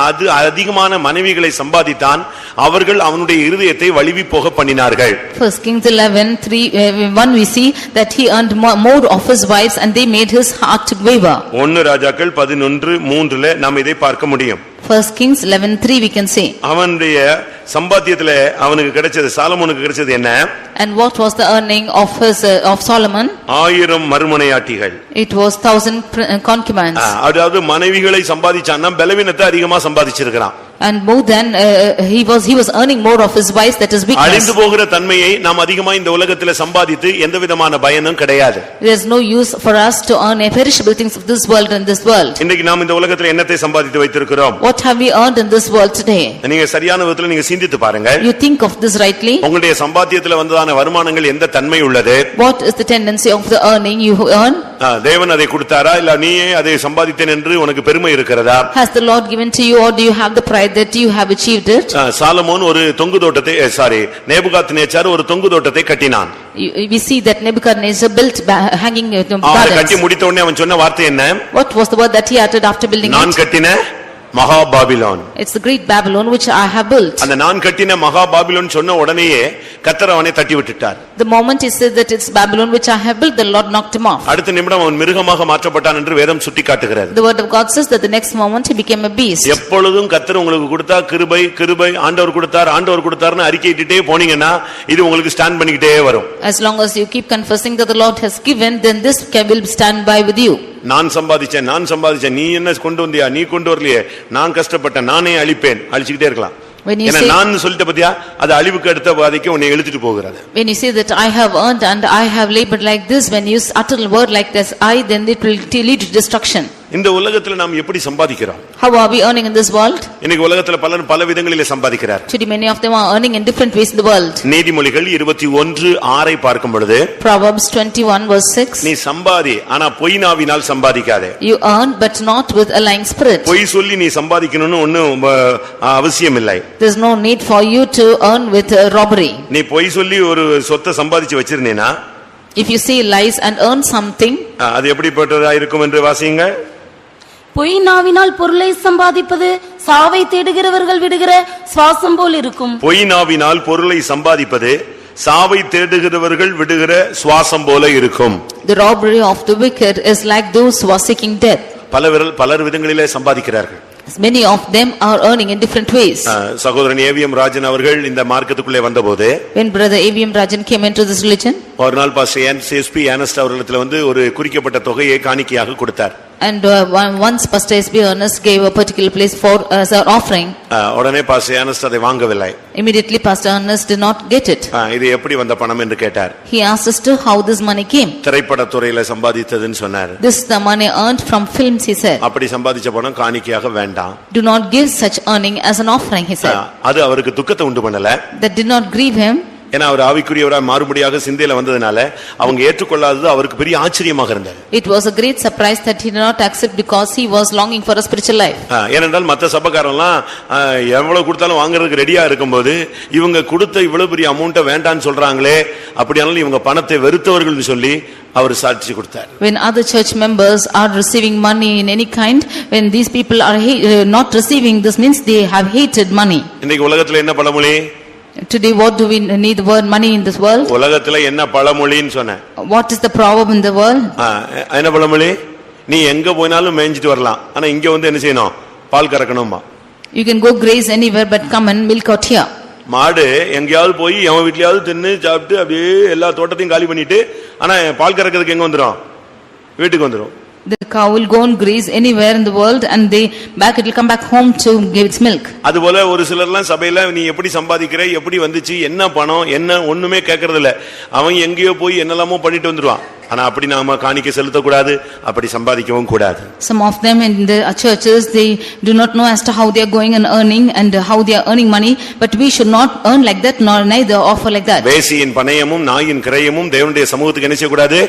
அதிகமான மனைவிகளை சம்பாதித்தான், அவர்கள் அவனுடைய இருதயத்தை வலிவி போக பண்ணினார்கள். First Kings 11:1 we see that he earned more of his wives and they made his heart to waver. 1 ராஜாக்கள் 11:3 நாம் இதை பார்க்க முடியும். First Kings 11:3 we can see. அவனுடைய சம்பாத்தியத்திலே அவனுக்கு கிடைச்சது, சாலமோனுக்கு கிடைச்சது என்ன? And what was the earning of Solomon? 1000 மறுமனையாட்டிகள். It was 1000 concubines. அதாவது மனைவிகளை சம்பாதிச்சான்னா பலவீனத்தை அதிகமா சம்பாதிச்சிருக்கான். And more than he was earning more of his wives, that is weakness. அழிந்து போகிற தன்மையை நாம் அதிகமா இந்த உலகத்திலே சம்பாதித்து எந்த விதமான பயனும் கிடையாது. There is no use for us to earn perishable things of this world in this world. இன்னைக்கு நாம் இந்த உலகத்திலே என்னத்தை சம்பாதித்து வைத்திருக்கிறோம்? What have we earned in this world today? நீங்க சரியான விதத்துல நீங்க சிந்தித்து பாருங்க. You think of this rightly. உங்களுடைய சம்பாத்தியத்திலே வந்ததான வருமானங்கள் எந்த தன்மை உள்ளது? What is the tendency of the earning you earn? தேவன் அதை கொடுத்தாரா இல்ல நீயே அதை சம்பாதித்தேன் என்று உனக்கு பெருமை இருக்கிறதா? Has the Lord given to you, or do you have the pride that you have achieved it? Solomon ஒரு தொங்கு தோட்டத்தை நேபுகாத்நேச்சார் ஒரு தொங்கு தோட்டத்தை கட்டினான். We see that Nebuchadnezzar built hanging அதை கட்டி முடித்த உடனே அவன் சொன்ன வார்த்தை என்ன? What was the word that he uttered after building it? நான் கட்டின மகா Babylon. It's the great Babylon which I have built. அந்த நான் கட்டின மகா பாபிலோன் சொன்ன உடனேயே கர்த்தர் அவனை தட்டி விட்டுட்டார். The moment he said that it's Babylon which I have built, the Lord knocked him off. அடுத்த நிமிடம் அவன் மிருகமாக மாற்றப்பட்டான் என்று வேதம் சுட்டிக்காட்டுகிறது. The word of God says that the next moment he became a beast. எப்பொழுதும் கர்த்தர் உங்களுக்கு கொடுத்தா கிருபை கிருபை, ஆண்டவர் கொடுத்தார்னு அறிக்கையிட்டே போனீங்கன்னா இது உங்களுக்கு ஸ்டாண்ட் பண்ணிக்கிட்டே வரும். As long as you keep confessing that the Lord has given, then this will stand by with you. நான் சம்பாதிச்சேன், நீ என்ன கொண்டு வந்தியா, நீ கொண்டு வரலையே, நான் கஷ்டப்பட்டேன், நானே அழிச்சுக்கிட்டே இருக்கலாம். நான் சொல்லிட்ட பத்தியா, அது அழிவுக்கு அடுத்த பாதைக்கு உன்னை இழுத்துட்டு போகிறது. When you say that I have earned and I have labored like this, when you utter a word like this, then it will lead to destruction. இந்த உலகத்துல நாம் எப்படி சம்பாதிக்கிறோம்? How are we earning in this world? இன்னைக்கு உலகத்துல பலர் பல விதங்களிலே சம்பாதிக்கிறார். Today many of them are earning in different ways in the world. நீதிமொழிகள் 21:6 பார்க்கும் பொழுது Proverbs 21:6 நீ சம்பாதி, ஆனா பொய் நாவினால் சம்பாதிக்காதே. You earn but not with a lying spirit. பொய் சொல்லி நீ சம்பாதிக்கணும்னு ஒண்ணும் அவசியம் இல்லை. There is no need for you to earn with robbery. நீ பொய் சொல்லி ஒரு சொத்தை சம்பாதிச்சு வச்சிருந்தேனா, if you say lies and earn something, அது எப்படிப்பட்டதா இருக்கும் என்று வாசிங்க. பொய் நாவினால் பொருளை சம்பாதிப்பது சாவை தேடுகிறவர்கள் விடுகிற சுவாசம் போல் இருக்கும். பொய் நாவினால் பொருளை சம்பாதிப்பது சாவை தேடுகிறவர்கள் விடுகிற சுவாசம் போல இருக்கும். The robbery of the wicked is like those who are seeking death. பலர் விதங்களிலே சம்பாதிக்கிறார்கள். Many of them are earning in different ways. சகோதரன் ஏவிஎம் ராஜன் அவர்கள் இந்த மார்க்கத்துக்குள்ளே வந்தபோது, when brother AVM Rajan came into this religion, ஒரு நாள் பாஸ்டர் எஸ்பி ஆனஸ்ட் அவர்களிடத்தில் வந்து ஒரு குறிக்கப்பட்ட தொகையை காணிக்கையாக கொடுத்தார். And once Pastor SB Ernest gave a particular place for as an offering. உடனே பாஸ்டர் ஆனஸ்ட் அதை வாங்கவில்லை. Immediately Pastor Ernest did not get it. இது எப்படி வந்த பணம் என்று கேட்டார். He asked us to how this money came. திரைப்பட துறையில சம்பாதித்ததுன்னு சொன்னார். This the money earned from films, he said. அப்படி சம்பாதிச்ச பணம் காணிக்கையாக வேண்டாம். Do not give such earning as an offering, he said. அது அவருக்கு துக்கத்தை உண்டு பண்ணல. That did not grieve him. ஏன்னா அவர் ஆவிக்குரியவராய் மாறுபடியாக சிந்தையில வந்ததனால அவங்க ஏற்றுக்கொள்ளாதது அவருக்கு பெரிய ஆச்சரியமாக இருந்தது. It was a great surprise that he did not accept because he was longing for a spiritual life. ஏனென்றால் மத்த சபைக்காரன்லாம் எவ்வளவு கொடுத்தாலும் வாங்குறதுக்கு ரெடியா இருக்கும்போது இவங்க கொடுத்த இவ்வளவு பெரிய அமௌண்ட்டை வேண்டான்னு சொல்றாங்களே, அப்படியானாலும் இவங்க பணத்தை வெறுத்தவர்கள்னு சொல்லி அவர் சாட்சி கொடுத்தார். When other church members are receiving money in any kind, when these people are not receiving, this means they have hated money. இன்னைக்கு உலகத்துல என்ன பழமொழி? Today what do we need the word money in this world? உலகத்துல என்ன பழமொழின்னு சொன்னேன். What is the proverb in the world? என்ன பழமொழி? நீ எங்க போனாலும் மேய்ஞ்சிட்டு வரலாம், ஆனா இங்க வந்து என்ன செய்யணும்? பால் கறக்கணுமா? You can go graze anywhere but come and milk out here. மாடு எங்கயாவது போய் எவன் வீட்லயாவது தின்னு சாப்பிட்டு அப்படியே எல்லா தோட்டத்தையும் காலி பண்ணிட்டு, ஆனா பால் கறக்கிறதுக்கு எங்க வந்துரும்? வீட்டுக்கு வந்துரும். The cow will go and graze anywhere in the world and it will come back home to give its milk. அதுபோல ஒரு சிலர்லாம் சபையில நீ எப்படி சம்பாதிக்கிற, எப்படி வந்துச்சு, என்ன பணம், என்ன ஒண்ணுமே கேட்கறது இல்ல. அவன் எங்கேயோ போய் என்னெல்லாமோ பண்ணிட்டு வந்துருவான். ஆனா அப்படி நாம காணிக்கை செலுத்த கூடாது, அப்படி சம்பாதிக்கவும் கூடாது. Some of them in the churches, they do not know as to how they are going and earning and how they are earning money, but we should not earn like that nor neither offer like that. வேசியின் பணயமும் நாயின் கிரயமும் தேவனுடைய சமூகத்துக்கு என்ன செய்ய கூடாது?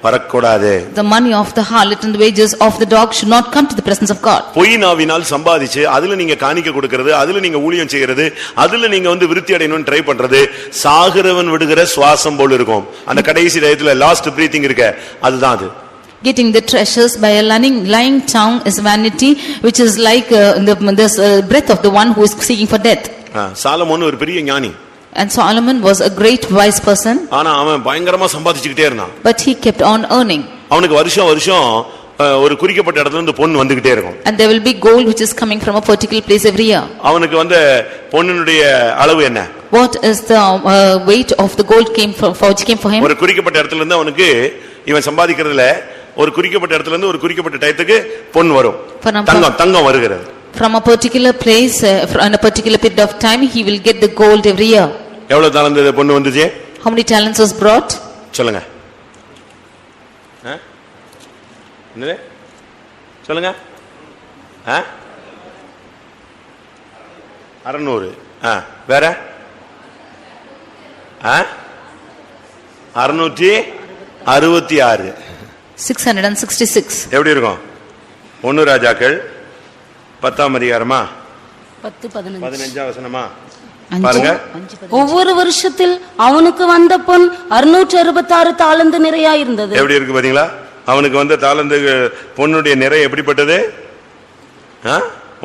வரக்கூடாது. The money of the harlot and the wages of the dog should not come to the presence of God. பொய் நாவினால் சம்பாதிச்சு அதுல நீங்க காணிக்க கொடுக்கிறது, அதுல நீங்க ஊழியம் செய்யறது, அதுல நீங்க விருத்தி அடையணும்னு ட்ரை பண்றது சாகிறவன் விடுகிற சுவாசம் போல இருக்கும். அந்த கடைசி டயத்துல லாஸ்ட் பிரீத்திங் இருக்க, அதுதான் அது. Getting the treasures by a lying tongue is vanity, which is like the breath of the one who is seeking for death. Solomon ஒரு பெரிய ஞானி. And Solomon was a great wise person. ஆனா அவன் பயங்கரமா சம்பாதிச்சுக்கிட்டே இருந்தான். But he kept on earning. அவனுக்கு வருஷம் ஒரு குறிக்கப்பட்ட இடத்துல இருந்து பொன் வந்துகிட்டே இருக்கும். And there will be gold which is coming from a particular place every year. அவனுக்கு பொன்னுடைய அளவு என்ன? What is the weight of the gold which came for him? ஒரு குறிக்கப்பட்ட இடத்துல இருந்து அவனுக்கு இவன் சம்பாதிக்கிறதுல ஒரு குறிக்கப்பட்ட இடத்துல இருந்து ஒரு குறிக்கப்பட்ட டயத்துக்கு பொன் வரும். தங்கம் வருகிறது. From a particular place, in a particular period of time, he will get the gold every year. எவ்வளவு தாலந்து பொன் வந்துச்சு? How many talents was brought? சொல்லுங்க. என்னது? சொல்லுங்க. 600. வேற? 666. 666. எப்படி இருக்கும்? 1 ராஜாக்கள் 10ஆம் அதிகாரமா 10-15 வசனமா பாருங்க. ஒவ்வொரு வருஷத்தில் அவனுக்கு வந்த பொன் 666 தாலந்து நிறையா இருந்தது. எப்படி இருக்கு பாத்தீங்களா? அவனுக்கு வந்த தாலந்து பொன்னுடைய நிறை எப்படிப்பட்டது?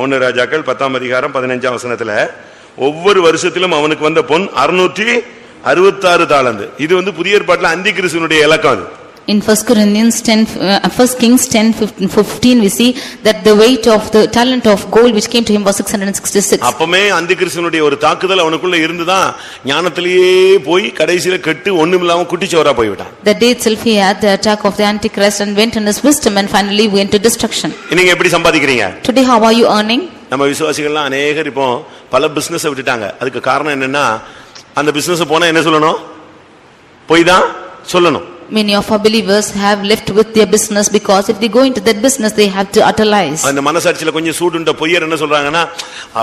1 ராஜாக்கள் 10ஆம் அதிகாரம் 15ஆம் வசனத்துல ஒவ்வொரு வருஷத்திலும் அவனுக்கு வந்த பொன் 666 தாலந்து. இது புதிய ஏற்பாட்டுல அந்தி கிறிஸ்துவினுடைய இலக்கம். அது in 1 Kings 10:15 we see that the weight of the talent of gold which came to him was 666. அப்பமே அந்தி கிறிஸ்துவினுடைய ஒரு தாக்குதல் அவனுக்குள்ள இருந்துதான் ஞானத்திலேயே போய் கடைசில கெட்டு ஒண்ணுமில்லாம குட்டிச்சோரா போய் விட்டான். The day itself he had the attack of the Antichrist and went in his wisdom and finally went to destruction. நீங்க எப்படி சம்பாதிக்கிறீங்க? Today how are you earning? நம்ம விசுவாசிகள்லாம் அநேகர் இப்போ பல பிசினஸ் விட்டுட்டாங்க. அதுக்கு காரணம் என்னன்னா அந்த பிசினஸ் போனா என்ன சொல்லணும்? போய் தான் சொல்லணும். Many of our believers have left with their business because if they go into that business they have to utter lies. அந்த மனசாட்சியில கொஞ்சம் சூடுண்ட பொய்யர் என்ன சொல்றாங்கன்னா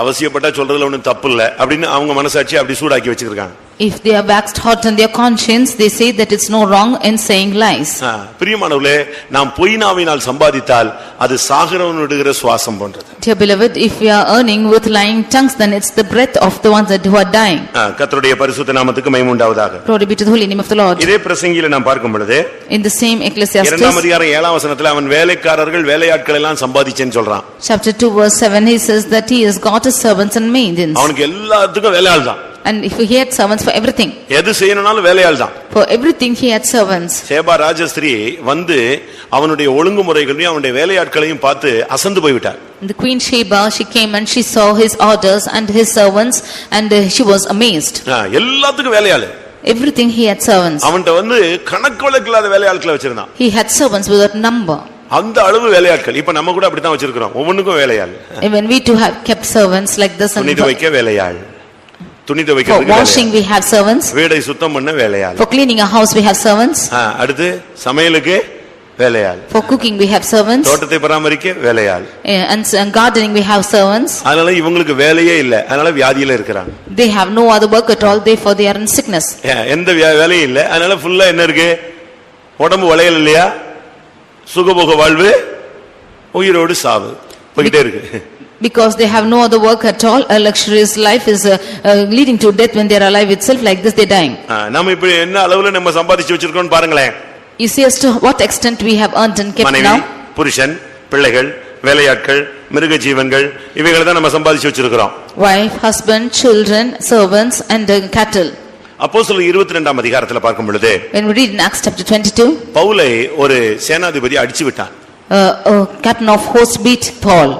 அவசியப்பட்டா சொல்றதுல ஒண்ணும் தப்பு இல்ல அப்படினு அவங்க மனசாட்சி அப்படி சூடாக்கி வச்சிருக்காங்க. If they are waxed hot in their conscience they say that it's no wrong in saying lies. பிரியமானவர்களே, நாம் பொய்நாவினால் சம்பாதித்தால் அது சாகிறவன் விடுகிற சுவாசம் போன்றது. Dear beloved, if we are earning with lying tongues then it's the breath of the ones who are dying. கர்த்தருடைய பரிசுத்த நாமத்துக்கு மகிமை உண்டாவதாக. Glory be to the holy name of the Lord. இதே பிரசங்கியில நாம் பார்க்கும் பொழுது in the same Ecclesiastes 2ஆம் அதிகாரம் 7ஆம் வசனத்துல அவன் வேலைக்காரர்கள் வேலையாட்கள் எல்லாம் சம்பாதிச்சேன்னு சொல்றான். Chapter 2 verse 7 he says that he has got his servants and maidens. அவனுக்கு எல்லாத்துக்கும் வேலையாள் தான். And if he had servants for everything. எது செய்யணும்னாலும் வேலையாள் தான். For everything he had servants. சேபா ராஜஸ்திரீ அவனுடைய ஒழுங்குமுறைகளையும் அவனுடைய வேலையாட்களையும் பார்த்து அசந்து போய்விட்டார். The Queen Sheba, she came and she saw his orders and his servants and she was amazed. எல்லாத்துக்கும் வேலையாள். Everything he had servants. அவன்ட்ட கணக்கு வழக்கில்லாத வேலையாட்களை வச்சிருந்தான். He had servants without number. அந்த அளவு வேலையாட்கள். இப்ப நம்ம கூட அப்படி தான் வச்சிருக்கோம். ஒவ்வொன்றுக்கும் வேலையாள். Even we too have kept servants like this. துணி துவைக்க வேலையாள். துணி For washing we have servants. வீடை சுத்தம் பண்ண வேலையாள். For cleaning a house we have servants. அடுத்து சமையலுக்கு வேலையாள். For cooking we have servants. தோட்டத்தை பராமரிக்க வேலையாள். And gardening we have servants. அதனால இவங்களுக்கு வேலையே இல்ல. அதனால வியாதியில இருக்காங்க. They have no other work at all, therefore they are in sickness. எந்த வேலையும் இல்ல. அதனால ஃபுல்லா என்ன இருக்கு? உடம்பு வளையல் இல்லையா? சுகபோக வாழ்வு, உயிரோடு சாவு போயிட்டே இருக்கு. Because they have no other work at all, a luxurious life is leading to death. When they are alive itself, like this they are dying. நாம இப்ப என்ன அளவுல நம்ம சம்பாதிச்சு வச்சிருக்கோம் பாருங்களேன். You see as to what extent we have earned and kept now. புருஷன், பிள்ளைகள், வேலையாட்கள், மிருக ஜீவன்கள் இவைகளை தான் நம்ம சம்பாதிச்சு வச்சிருக்கிறோம். Wife, husband, children, servants and cattle. அப்போஸ்தலர் 22ஆம் அதிகாரத்துல பார்க்கும் பொழுது When we read in Acts chapter 22, பவுலை ஒரு சேனாதிபதி அடிச்சு விட்டான். Captain of host beat Paul.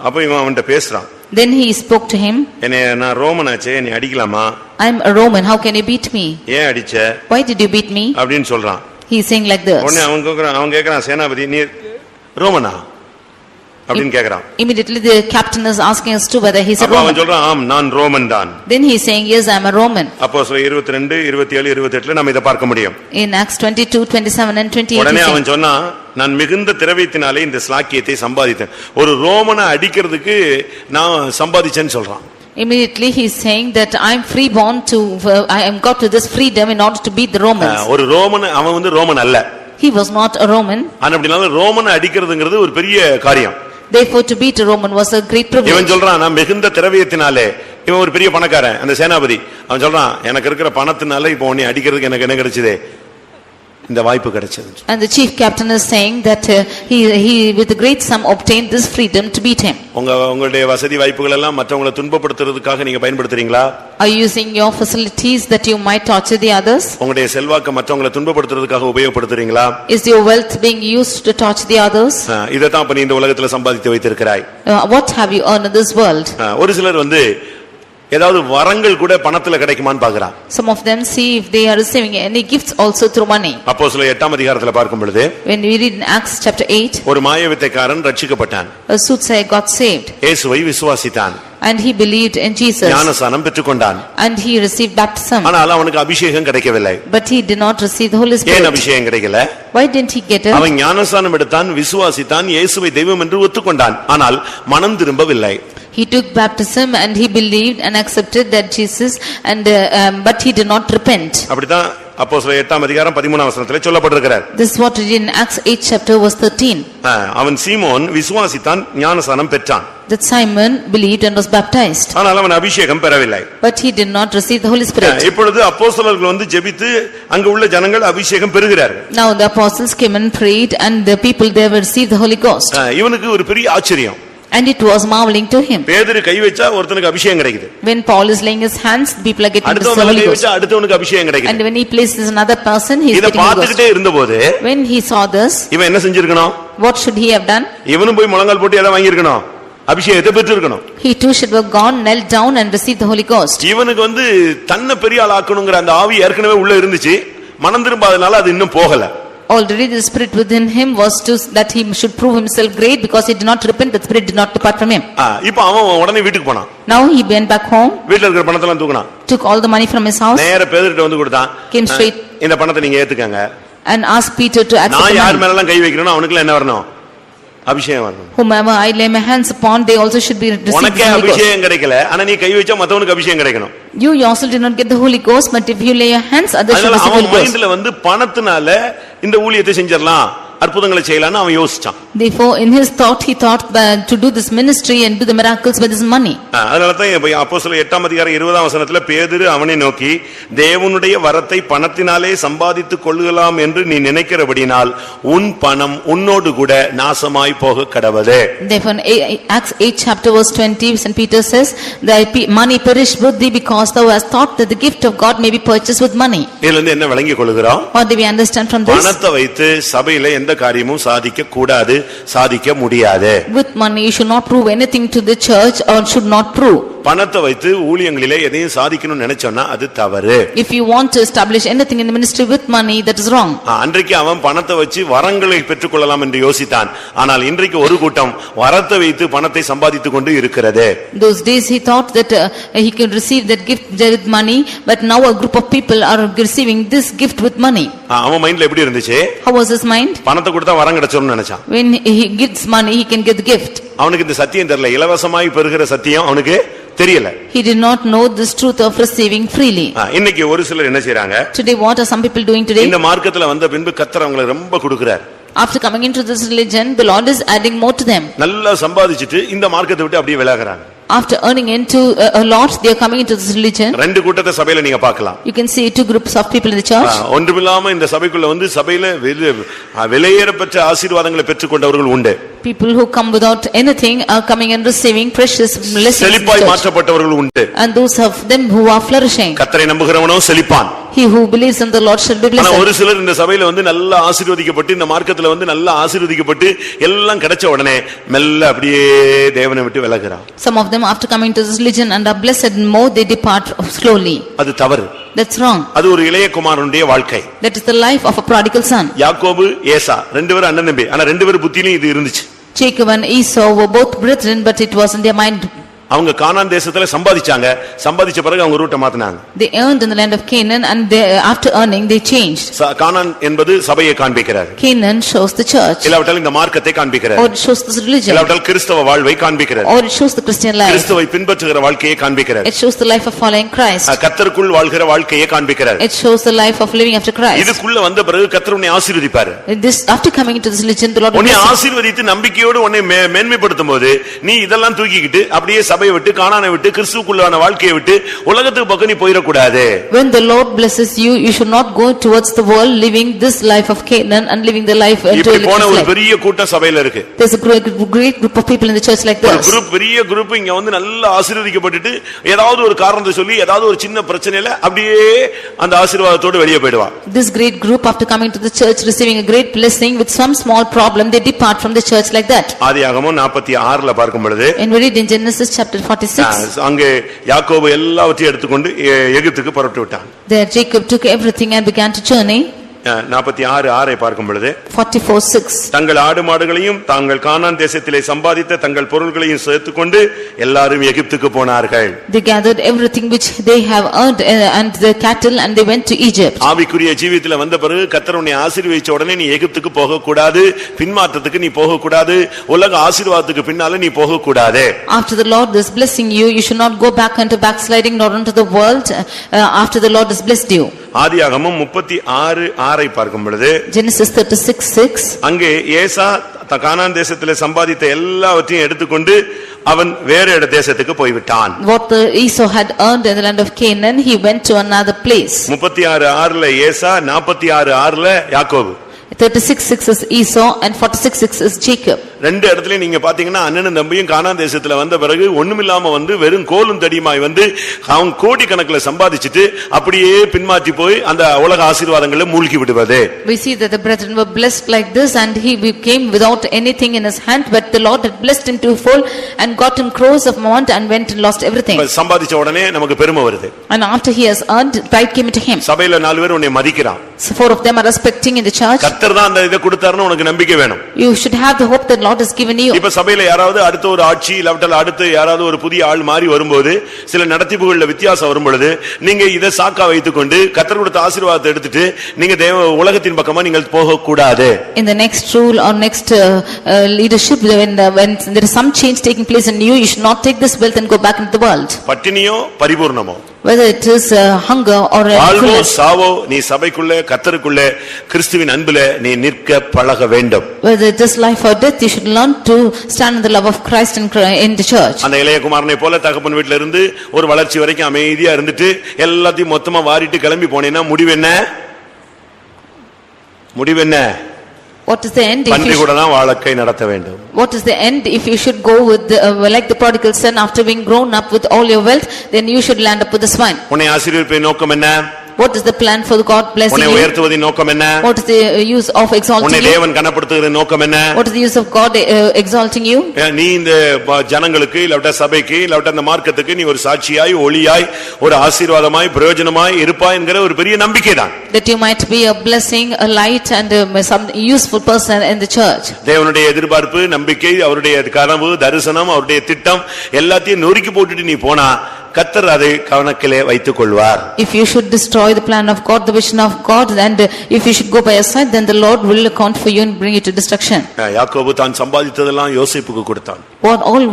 அப்ப இவன் அவன்கிட்ட பேசுறான். Then he spoke to him. நான் ரோமனாச்சே, நீ அடிக்கலாமா? I am a Roman, how can you beat me? ஏன் அடிச்ச? Why did you beat me? அப்படினு சொல்றான். He is saying like this. உடனே அவன் கேக்குறான், சேனாபதி நீ ரோமனா அப்படினு கேக்குறான். Immediately the captain is asking us to whether he is a Roman. அவன் சொல்றான், ஆம் நான் ரோமன் தான். Then he is saying, yes, I am a Roman. அப்போஸ்தலர் 22, 27, 28ல நாம இத பார்க்க முடியும். In Acts 22, 27 and 28. உடனே அவன் சொன்னான், நான் மிகுந்த திரவியத்தினாலே இந்த ஸ்லாக்கியத்தை சம்பாதித்தேன். ஒரு ரோமனை அடிக்கிறதுக்கு நான் சம்பாதிச்சேன்னு சொல்றான். Immediately he is saying that I am free born to I am got to this freedom in order to beat the Romans. ஒரு ரோமன் அவன் ரோமன் அல்ல. He was not a Roman. ஆனா அப்படினால ரோமனை அடிக்கிறதுங்கிறது ஒரு பெரிய காரியம். Therefore to beat a Roman was a great privilege. இவன் சொல்றான் நான் மிகுந்த திரவியத்தினாலே, இவன் ஒரு பெரிய பணக்காரன் அந்த சேனாபதி, அவன் சொல்றான் எனக்கு இருக்கிற பணத்தினால இப்போ உன்னை அடிக்கிறதுக்கு எனக்கு என்ன கிடைச்சதே, இந்த வாய்ப்பு கிடைச்சது. And the chief captain is saying that he with a great sum obtained this freedom to beat him. உங்களுடைய வசதி வாய்ப்புகள் எல்லாம் மற்றவங்களை துன்பப்படுத்துறதுக்காக நீங்க பயன்படுத்துறீங்களா? Are you using your facilities that you might torture the others? உங்களுடைய செல்வாக்கு மற்றவங்களை துன்பப்படுத்துறதுக்காக உபயோகப்படுத்துறீங்களா? Is your wealth being used to torture the others? இத தான் நீ இந்த உலகத்துல சம்பாதித்து வைத்திருக்கிறாய். What have you earned in this world? ஒரு சிலர் ஏதாவது வரங்கள் கூட பணத்துல கிடைக்குமான்னு பார்க்கறான். Some of them see if they are receiving any gifts also through money. அப்போஸ்தலர் 8ஆம் அதிகாரத்துல பார்க்கும் பொழுது, when we read in Acts chapter 8, ஒரு மாயவித்தைக்காரன் ரட்சிக்கப்பட்டான். a soothsayer got saved. இயேசுவை விசுவாசித்தான். And he believed in Jesus. ஞானஸ்நானம் பெற்றுக்கொண்டான். And he received baptism. ஆனால் அவனுக்கு அபிஷேகம் கிடைக்கவில்லை. But he did not receive the Holy Spirit. ஏன் அபிஷேகம் கிடைக்கல? Why didn't he get it? அவன் ஞானஸ்நானம் எடுத்தான், விசுவாசித்தான், இயேசுவை தெய்வம் என்று ஒத்துக்கொண்டான். ஆனால் மனம் திரும்பவில்லை. He took baptism and he believed and accepted that Jesus and but he did not repent. அப்படிதான் அப்போஸ்தலர் 8ஆம் அதிகாரம் 13ஆம் வசனத்திலே சொல்லப்பட்டிருக்கிறார். This is what we read in Acts 8 chapter verse 13. அவன் சீமோன் விசுவாசித்தான், ஞானஸ்நானம் பெற்றான். That Simon believed and was baptized. ஆனால் அவன் அபிஷேகம் பெறவில்லை. But he did not receive the Holy Spirit. இப்பொழுது அப்போஸ்தலர்கள் ஜெபித்து அங்க உள்ள ஜனங்கள் அபிஷேகம் பெறுகிறார்கள். Now the apostles came and prayed and the people there received the Holy Ghost. இவனுக்கு ஒரு பெரிய ஆச்சரியம். And it was marveling to him. பேதுரு கை வச்சா ஒருத்தனுக்கு அபிஷேகம் கிடைக்குது. When Paul is laying his hands, people are getting the Holy அடுத்தவனுக்கு கை Ghost. வச்சா அடுத்தவனுக்கு அபிஷேகம் கிடைக்குது. And when he places another person, he is இத getting the Ghost. பார்த்துக்கிட்டே இருந்தபோது, When he saw this, இவன் என்ன செஞ்சிருக்கணும்? what should he have done? இவனும் போய் முழங்கால் போட்டு எதை வாங்கியிருக்கணும்? அபிஷேகத்தை பெற்றிருக்கணும். He too should have gone, knelt down and received the Holy Ghost. இவனுக்கு தன்னை பெரிய ஆள் ஆக்கணுங்கிற அந்த ஆவி ஏற்கனவே உள்ள இருந்துச்சு. மனம் திரும்பாதனால அது இன்னும் போகல. Already the spirit within him was to that he should prove himself great because he did not repent, the spirit did not depart from him. இப்போ அவன் உடனே வீட்டுக்கு போனான். Now he went back home. வீட்ல இருக்கிற பணத்தை எல்லாம் தூக்குனான். Took all the money from his house. நேரா பேதுருட்ட கொடுத்தான். Came straight இந்த பணத்தை நீங்க ஏத்துக்கங்க. and asked Peter to accept the நான் money. யார் மேல எல்லாம் கை வைக்கிறேனோ அவனுக்கு என்ன வரணும்? அபிஷேகம் வரணும். Whomever I lay my hands upon, they also should be received the உனக்கே Holy Ghost. அபிஷேகம் கிடைக்கல, ஆனா நீ கை வச்சா மத்தவனுக்கு அபிஷேகம் கிடைக்கணும். You yourself did not get the Holy Ghost, but if you lay your hands, others should receive the Holy Ghost. அவன் மைண்ட்ல பணத்தினால இந்த ஊழியத்தை செஞ்சிரலாம், அற்புதங்களை செய்யலாம்னு அவன் யோசிச்சான். Therefore in his thought he thought to do this ministry and do the miracles with his money. அதனால தான் அப்போஸ்தலர் 8ஆம் அதிகாரம் 20ஆம் வசனத்துல பேதுரு அவனை நோக்கி, தேவனுடைய வரத்தை பணத்தினாலே சம்பாதித்துக் கொள்ளலாம் என்று நீ நினைக்கிறபடினால் உன் பணம் உன்னோடு கூட நாசமாய் போக கடவது. Therefore in Acts 8 chapter verse 20 St. Peter says, thy money perish with thee because thou hast thought that the gift of God may be purchased with money. இதுல இருந்து என்ன விளங்கிக் கொள்கிறோம்? What do we understand from this? பணத்தை வைத்து சபையில எந்த காரியமும் சாதிக்க கூடாது, சாதிக்க முடியாது. With money you should not prove anything to the church or should not prove. பணத்தை வைத்து ஊழியங்களிலே எதையும் சாதிக்கணும்னு நினைச்சோம்னா அது தவறு. If you want to establish anything in the ministry with money, that is wrong. அன்றைக்கு அவன் பணத்தை வச்சு வரங்களை பெற்றுக்கொள்ளலாம் என்று யோசித்தான். ஆனால் இன்றைக்கு ஒரு கூட்டம் வரத்தை வைத்து பணத்தை சம்பாதித்துக் கொண்டு இருக்கிறது. Those days he thought that he could receive that gift with money, but now a group of people are receiving this gift with money. அவன் மைண்ட்ல எப்படி இருந்துச்சு? How was his mind? பணத்தை கொடுத்தா வரம் கிடைச்சும்னு நினைச்சான். When he gives money, he can get the gift. அவனுக்கு இந்த சத்தியம் தெரியல, இலவசமாய் பெறுகிற சத்தியம் அவனுக்கு தெரியல. He did not know this truth of receiving freely. இன்னைக்கு ஒரு சிலர் என்ன செய்றாங்க? Today what are some people doing today? இந்த மார்க்கத்துல வந்த பின்பு கர்த்தர் அவங்களை ரொம்ப கொடுக்கிறார். After coming into this religion, the Lord is adding more to them. நல்லா சம்பாதிச்சிட்டு இந்த மார்க்கத்தை விட்டு அப்படியே விலகுறாங்க. After earning into a lot, they are coming into this religion. ரெண்டு கூட்டத்தை சபையில நீங்க பார்க்கலாம். You can see two groups of people in the church. ஒன்றுமில்லாம இந்த சபைக்குள்ள சபையில விலையேறப்பெற்ற ஆசீர்வாதங்களை பெற்றுக்கொண்டவர்கள் உண்டு. People who come without anything are coming and receiving precious blessings. செழிப்பாய் மாற்றப்பட்டவர்கள் உண்டு. And those of them who are flourishing. கர்த்தரை நம்புகிறவனோ செழிப்பான். He who believes in the Lord shall be blessed. ஆனா ஒரு சிலர் இந்த சபையில நல்லா ஆசீர்வதிக்கப்பட்டு இந்த மார்க்கத்துல நல்லா ஆசீர்வதிக்கப்பட்டு எல்லாம் கிடைச்ச உடனே மெல்ல அப்படியே தேவனை விட்டு விலகுறான். Some of them after coming to this religion and are blessed more, they depart slowly. அது தவறு. That's wrong. அது ஒரு இளைய குமாரனுடைய வாழ்க்கை. That is the life of a prodigal son. யாக்கோபு ஏசா ரெண்டு பேரும் அண்ணன் தம்பி, ஆனா ரெண்டு பேரும் புத்தியிலும் இது இருந்துச்சு. Jacob and Esau were both brethren, but it was in their mind. அவங்க கானான் தேசத்துல சம்பாதிச்சாங்க, சம்பாதிச்ச பிறகு அவங்க ரூட்டை மாத்தினாங்க. They earned in the land of Canaan and after earning they changed. கானான் என்பது சபையை காண்பிக்கிறது. Canaan shows the church. இல்லாவிட்டால் இந்த மார்க்கத்தை காண்பிக்கிறது. Or it shows this religion. இல்லாவிட்டால் கிறிஸ்தவ வாழ்வை காண்பிக்கிறது. Or it shows the Christian life. கிறிஸ்துவை பின்பற்றுகிற வாழ்க்கையை காண்பிக்கிறது. It shows the life of following Christ. கர்த்தருக்குள் வாழ்கிற வாழ்க்கையை காண்பிக்கிறது. It shows the life of living after Christ. இதுக்குள்ள வந்த பிறகு கர்த்தர் உன்னை ஆசீர்வதிப்பார். This after coming into this religion the Lord will உன்னை ஆசீர்வதித்து நம்பிக்கையோடு உன்னை மேன்மைப்படுத்தும்போது நீ இதெல்லாம் தூக்கிக்கிட்டு அப்படியே சபையை விட்டு கானானை விட்டு கிறிஸ்துவுக்குள்ளான வாழ்க்கையை விட்டு உலகத்துக்கு பக்கம் நீ போயிட கூடாது. When the Lord blesses you, you should not go towards the world living this life of Canaan and living the life into a போன ஒரு பெரிய கூட்டம் சபையில இருக்கு. There's a great group of people in the church like this. ஒரு group பெரிய group இங்க வந்து நல்ல ஆசீர்வதிக்கப்பட்டுட்டு ஏதாவது ஒரு காரணத்தை சொல்லி ஏதாவது ஒரு சின்ன பிரச்சனையில அப்படியே அந்த ஆசீர்வாதத்தோடு வெளியே போய்டுவா. This great group after coming to the church receiving a great blessing with some small problem they depart from the church like that. ஆதியாகமம் 46ல பார்க்கும் பொழுது And we read in Genesis chapter 46. அங்கே யாக்கோபு எல்லாவற்றையும் எடுத்துக்கொண்டு எகிப்துக்கு புறப்பட்டு விட்டான். There Jacob took everything and began to journey. 46:6 பார்க்கும் பொழுது 44:6 தங்கள் ஆடு மாடுகளையும் தாங்கள் கானான் தேசத்திலே சம்பாதித்த தங்கள் பொருள்களையும் சேர்த்துக்கொண்டு எல்லாரும் எகிப்துக்கு போனார்கள். They gathered everything which they have earned and the cattle and they went to Egypt. ஆவிக்குரிய ஜீவியத்துல வந்த பிறகு கர்த்தர் உன்னை ஆசீர்வதிச்ச உடனே நீ எகிப்துக்கு போக கூடாது, பின்மாற்றத்துக்கு நீ போக கூடாது, உலக ஆசீர்வாதத்துக்கு பின்னால நீ போக கூடாது. After the Lord is blessing you, you should not go back into backsliding nor into the world after the Lord has blessed you. ஆதியாகமம் 36:6 பார்க்கும் பொழுது Genesis 36:6 அங்கே ஏசா கானான் தேசத்திலே சம்பாதித்த எல்லாவற்றையும் எடுத்துக்கொண்டு அவன் வேற தேசத்துக்கு போய்விட்டான். What Esau had earned in the land of Canaan, he went to another place. 36:6 ஏசா, 46:6 யாக்கோபு. 36:6 is Esau and 46:6 is Jacob. ரெண்டு இடத்துலயும் நீங்க பாத்தீங்கன்னா அண்ணனும் தம்பியும் கானான் தேசத்துல வந்த பிறகு ஒண்ணுமில்லாம வந்து வெறும் கோலும் தடியுமாய் வந்து அவன் கோடி கணக்குல சம்பாதிச்சுட்டு அப்படியே பின்மாற்றி போய் அந்த உலக ஆசீர்வாதங்களை மூழ்கி விடுவது. We see that the brethren were blessed like this and he came without anything in his hand, but the Lord had blessed him to full and got him crores of amount and went and lost everything. சம்பாதிச்ச உடனே நமக்கு பெருமை வருது. And after he has earned, pride came into him. சபையில 4 பேர் உன்னை மதிக்கிறான். So 4 of them are respecting in the church. கர்த்தர் தான் அந்த இத கொடுத்தாருன்னு உனக்கு நம்பிக்கை வேணும். You should have the hope that Lord has given you. இப்ப சபையில யாராவது அடுத்த ஒரு ஆட்சி இல்லாவிட்டால் அடுத்து யாராவது ஒரு புதிய ஆள் மாறி வரும்போது சில நடத்திப்புகள்ல வித்தியாசம் வரும் பொழுது நீங்க இதை சாக்கா வைத்துக்கொண்டு கர்த்தர் கொடுத்த ஆசீர்வாதத்தை எடுத்துட்டு நீங்க உலகத்தின் பக்கமா நீங்கள் போக கூடாது. In the next rule or next leadership, when there is some change taking place in you, you should not take this wealth and go back into the world. பட்டினியோ பரிபூர்ணமோ, whether it is hunger or வாழ்வோ சாவோ, நீ சபைக்குள்ள கர்த்தருக்குள்ள கிறிஸ்துவின் அன்பிலே நீ நிற்க பழக வேண்டும். Whether it is life or death, you should learn to stand in the love of Christ in the church. அந்த இளைய குமாரனை போல தகப்பன் வீட்ல இருந்து ஒரு வளர்ச்சி வரைக்கும் அமைதியா இருந்துட்டு எல்லாத்தையும் மொத்தமா வாரிட்டு கிளம்பி போனேன்னா முடிவு என்ன? முடிவு என்ன? What is the end? பன்றி கூட தான் வாழ்க்கை நடத்த வேண்டும். What is the end if you should go with like the prodigal son after being grown up with all your wealth, then you should land up with the swine. உன்னை ஆசீர்வதிப்பதின் நோக்கம் என்ன? What is the plan for God blessing உன்னை you? உயர்த்துவதின் நோக்கம் என்ன? What is the use of exalting உன்னை you? தேவன் கனப்படுத்துகிற நோக்கம் என்ன? What is the use of God exalting you? நீ இந்த ஜனங்களுக்கு இல்ல சபைக்கு இல்ல அந்த மார்க்கத்துக்கு நீ ஒரு சாட்சியாய் ஒளியாய் ஒரு ஆசீர்வாதமாய் பிரயோஜனமாய் இருப்பாய் என்கிற ஒரு பெரிய நம்பிக்கை தான். That you might be a blessing, a light and some useful person in the church. தேவனுடைய எதிர்பார்ப்பு, நம்பிக்கை, அவருடைய கனவு, தரிசனம், அவருடைய திட்டம் எல்லாத்தையும் நொறுக்கி போட்டுட்டு நீ போனா கர்த்தர் அதை கவனத்திலே வைத்துக் கொள்வார். If you should destroy the plan of God, the vision of God, and if you should go by your side, then the Lord will account for you and bring you to destruction. யாக்கோபு தான் சம்பாதித்ததெல்லாம் யோசேப்புக்கு கொடுத்தான்.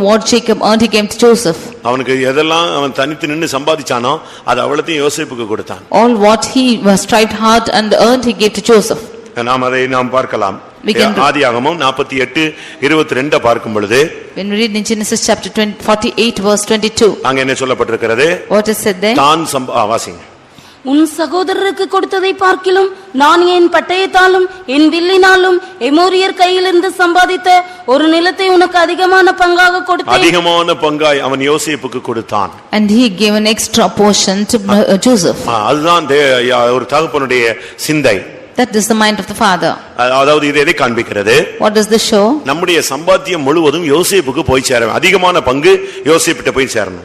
What Jacob earned, he came to Joseph. அவனுக்கு எதெல்லாம் அவன் தனித்து நின்னு சம்பாதிச்சானோ அது அவ்வளத்தையும் யோசேப்புக்கு கொடுத்தான். All what he strived hard and earned, he gave to Joseph. நாம் பார்க்கலாம். ஆதியாகமம் 48:22 பார்க்கும் பொழுது when we read in Genesis chapter 48 verse 22, அங்க என்ன சொல்லப்பட்டிருக்கிறது? What is said there? தான் வாசிங்க. உன் சகோதரருக்கு கொடுத்ததை பார்க்கிலும் நான் என் பட்டயத்தாலும் என் வில்லினாலும் எமோரியர் கையிலிருந்து சம்பாதித்த ஒரு நிலத்தை உனக்கு அதிகமான பங்காக கொடுத்தேன். அதிகமான பங்காய் அவன் யோசேப்புக்கு கொடுத்தான். And he gave an extra portion to Joseph. அதுதான் ஒரு தகப்பனுடைய சிந்தை. That is the mind of the father. அதாவது இது எதை காண்பிக்கிறது? What does this show? நம்முடைய சம்பாத்தியம் முழுவதும் யோசேப்புக்கு போய் சேரணும். அதிகமான பங்கு யோசேப்பிட்ட போய் சேரணும்.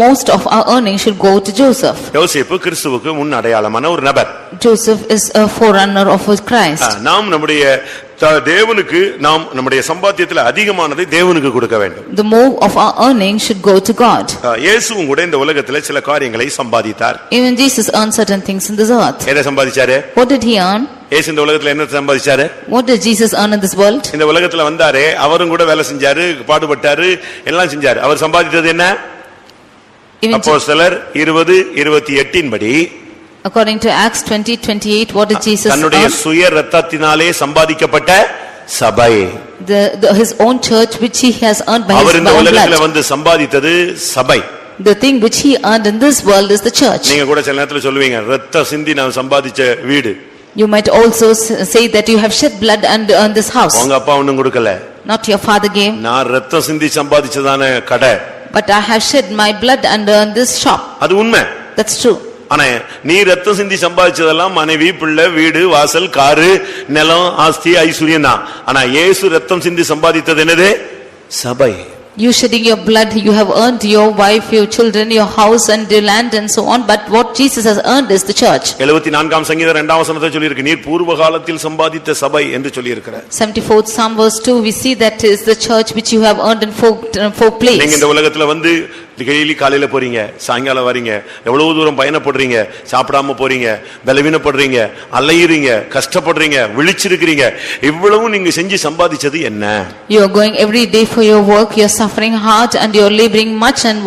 Most of our earnings should go to Joseph. யோசேப்பு கிறிஸ்துவுக்கு முன் அடையாளமான ஒரு நபர். Joseph is a forerunner of Christ. நாம் நம்முடைய தேவனுக்கு நாம் நம்முடைய சம்பாத்தியத்தில் அதிகமானதை தேவனுக்கு கொடுக்க வேண்டும். The more of our earning should go to God. இயேசுவும் கூட இந்த உலகத்திலே சில காரியங்களை சம்பாதித்தார். Even Jesus earned certain things in this earth. எதை சம்பாதிச்சாரு? What did he earn? இயேசு இந்த உலகத்துல என்ன சம்பாதிச்சாரு? What did Jesus earn in this world? இந்த உலகத்துல வந்தாரே, அவரும் கூட வேலை செஞ்சாரு, பாடுபட்டாரு, எல்லாம் செஞ்சாரு. அவர் சம்பாதித்தது என்ன? அப்போஸ்தலர் 20:28 படி, according to Acts 20:28, what did Jesus தன்னுடைய earn? சுய இரத்தத்தினாலே சம்பாதிக்கப்பட்ட சபை, His own church which he has earned by our his இந்த own உலகத்துல blood. வந்து சம்பாதித்தது சபை. The thing which he earned in this world is the church. நீங்க கூட சில நேரத்துல சொல்லுவீங்க, ரத்த சிந்தி நான் சம்பாதிச்ச வீடு. You might also say that you have shed blood and earned this house. உங்க அப்பா ஒண்ணும் கொடுக்கல. Not your father gave. நான் ரத்த சிந்தி சம்பாதிச்சதான கடை. But I have shed my blood and earned this shop. அது உண்மை. That's true. ஆனா நீ ரத்தம் சிந்தி சம்பாதிச்சதெல்லாம் மனைவி, பிள்ளை, வீடு, வாசல், காரு, நிலம், ஆஸ்தி, ஐஸ்வர்யம் தான். ஆனா இயேசு ரத்தம் சிந்தி சம்பாதித்தது என்னது? சபை. You shedding your blood, you have earned your wife, your children, your house and your land and so on. But what Jesus has earned is the church. 74ஆம் சங்கீதம் 2ஆம் வசனத்தை சொல்லி இருக்கு, நீர் பூர்வ காலத்தில் சம்பாதித்த சபை என்று சொல்லி இருக்கிறார். 74th Psalm verse 2, we see that is the church which you have earned in folk place. நீங்க இந்த உலகத்துல வந்து டெய்லி காலையில போறீங்க, சாயங்காலம் வரீங்க, எவ்வளவு தூரம் பயணப்படுறீங்க, சாப்பிடாம போறீங்க, பலவீனப்படுறீங்க, அலையுறீங்க, கஷ்டப்படுறீங்க, விழிச்சிருக்கிறீங்க, இவ்வளவு நீங்க செஞ்சு சம்பாதிச்சது என்ன? You are going every day for your work, you are suffering hard and you are laboring much and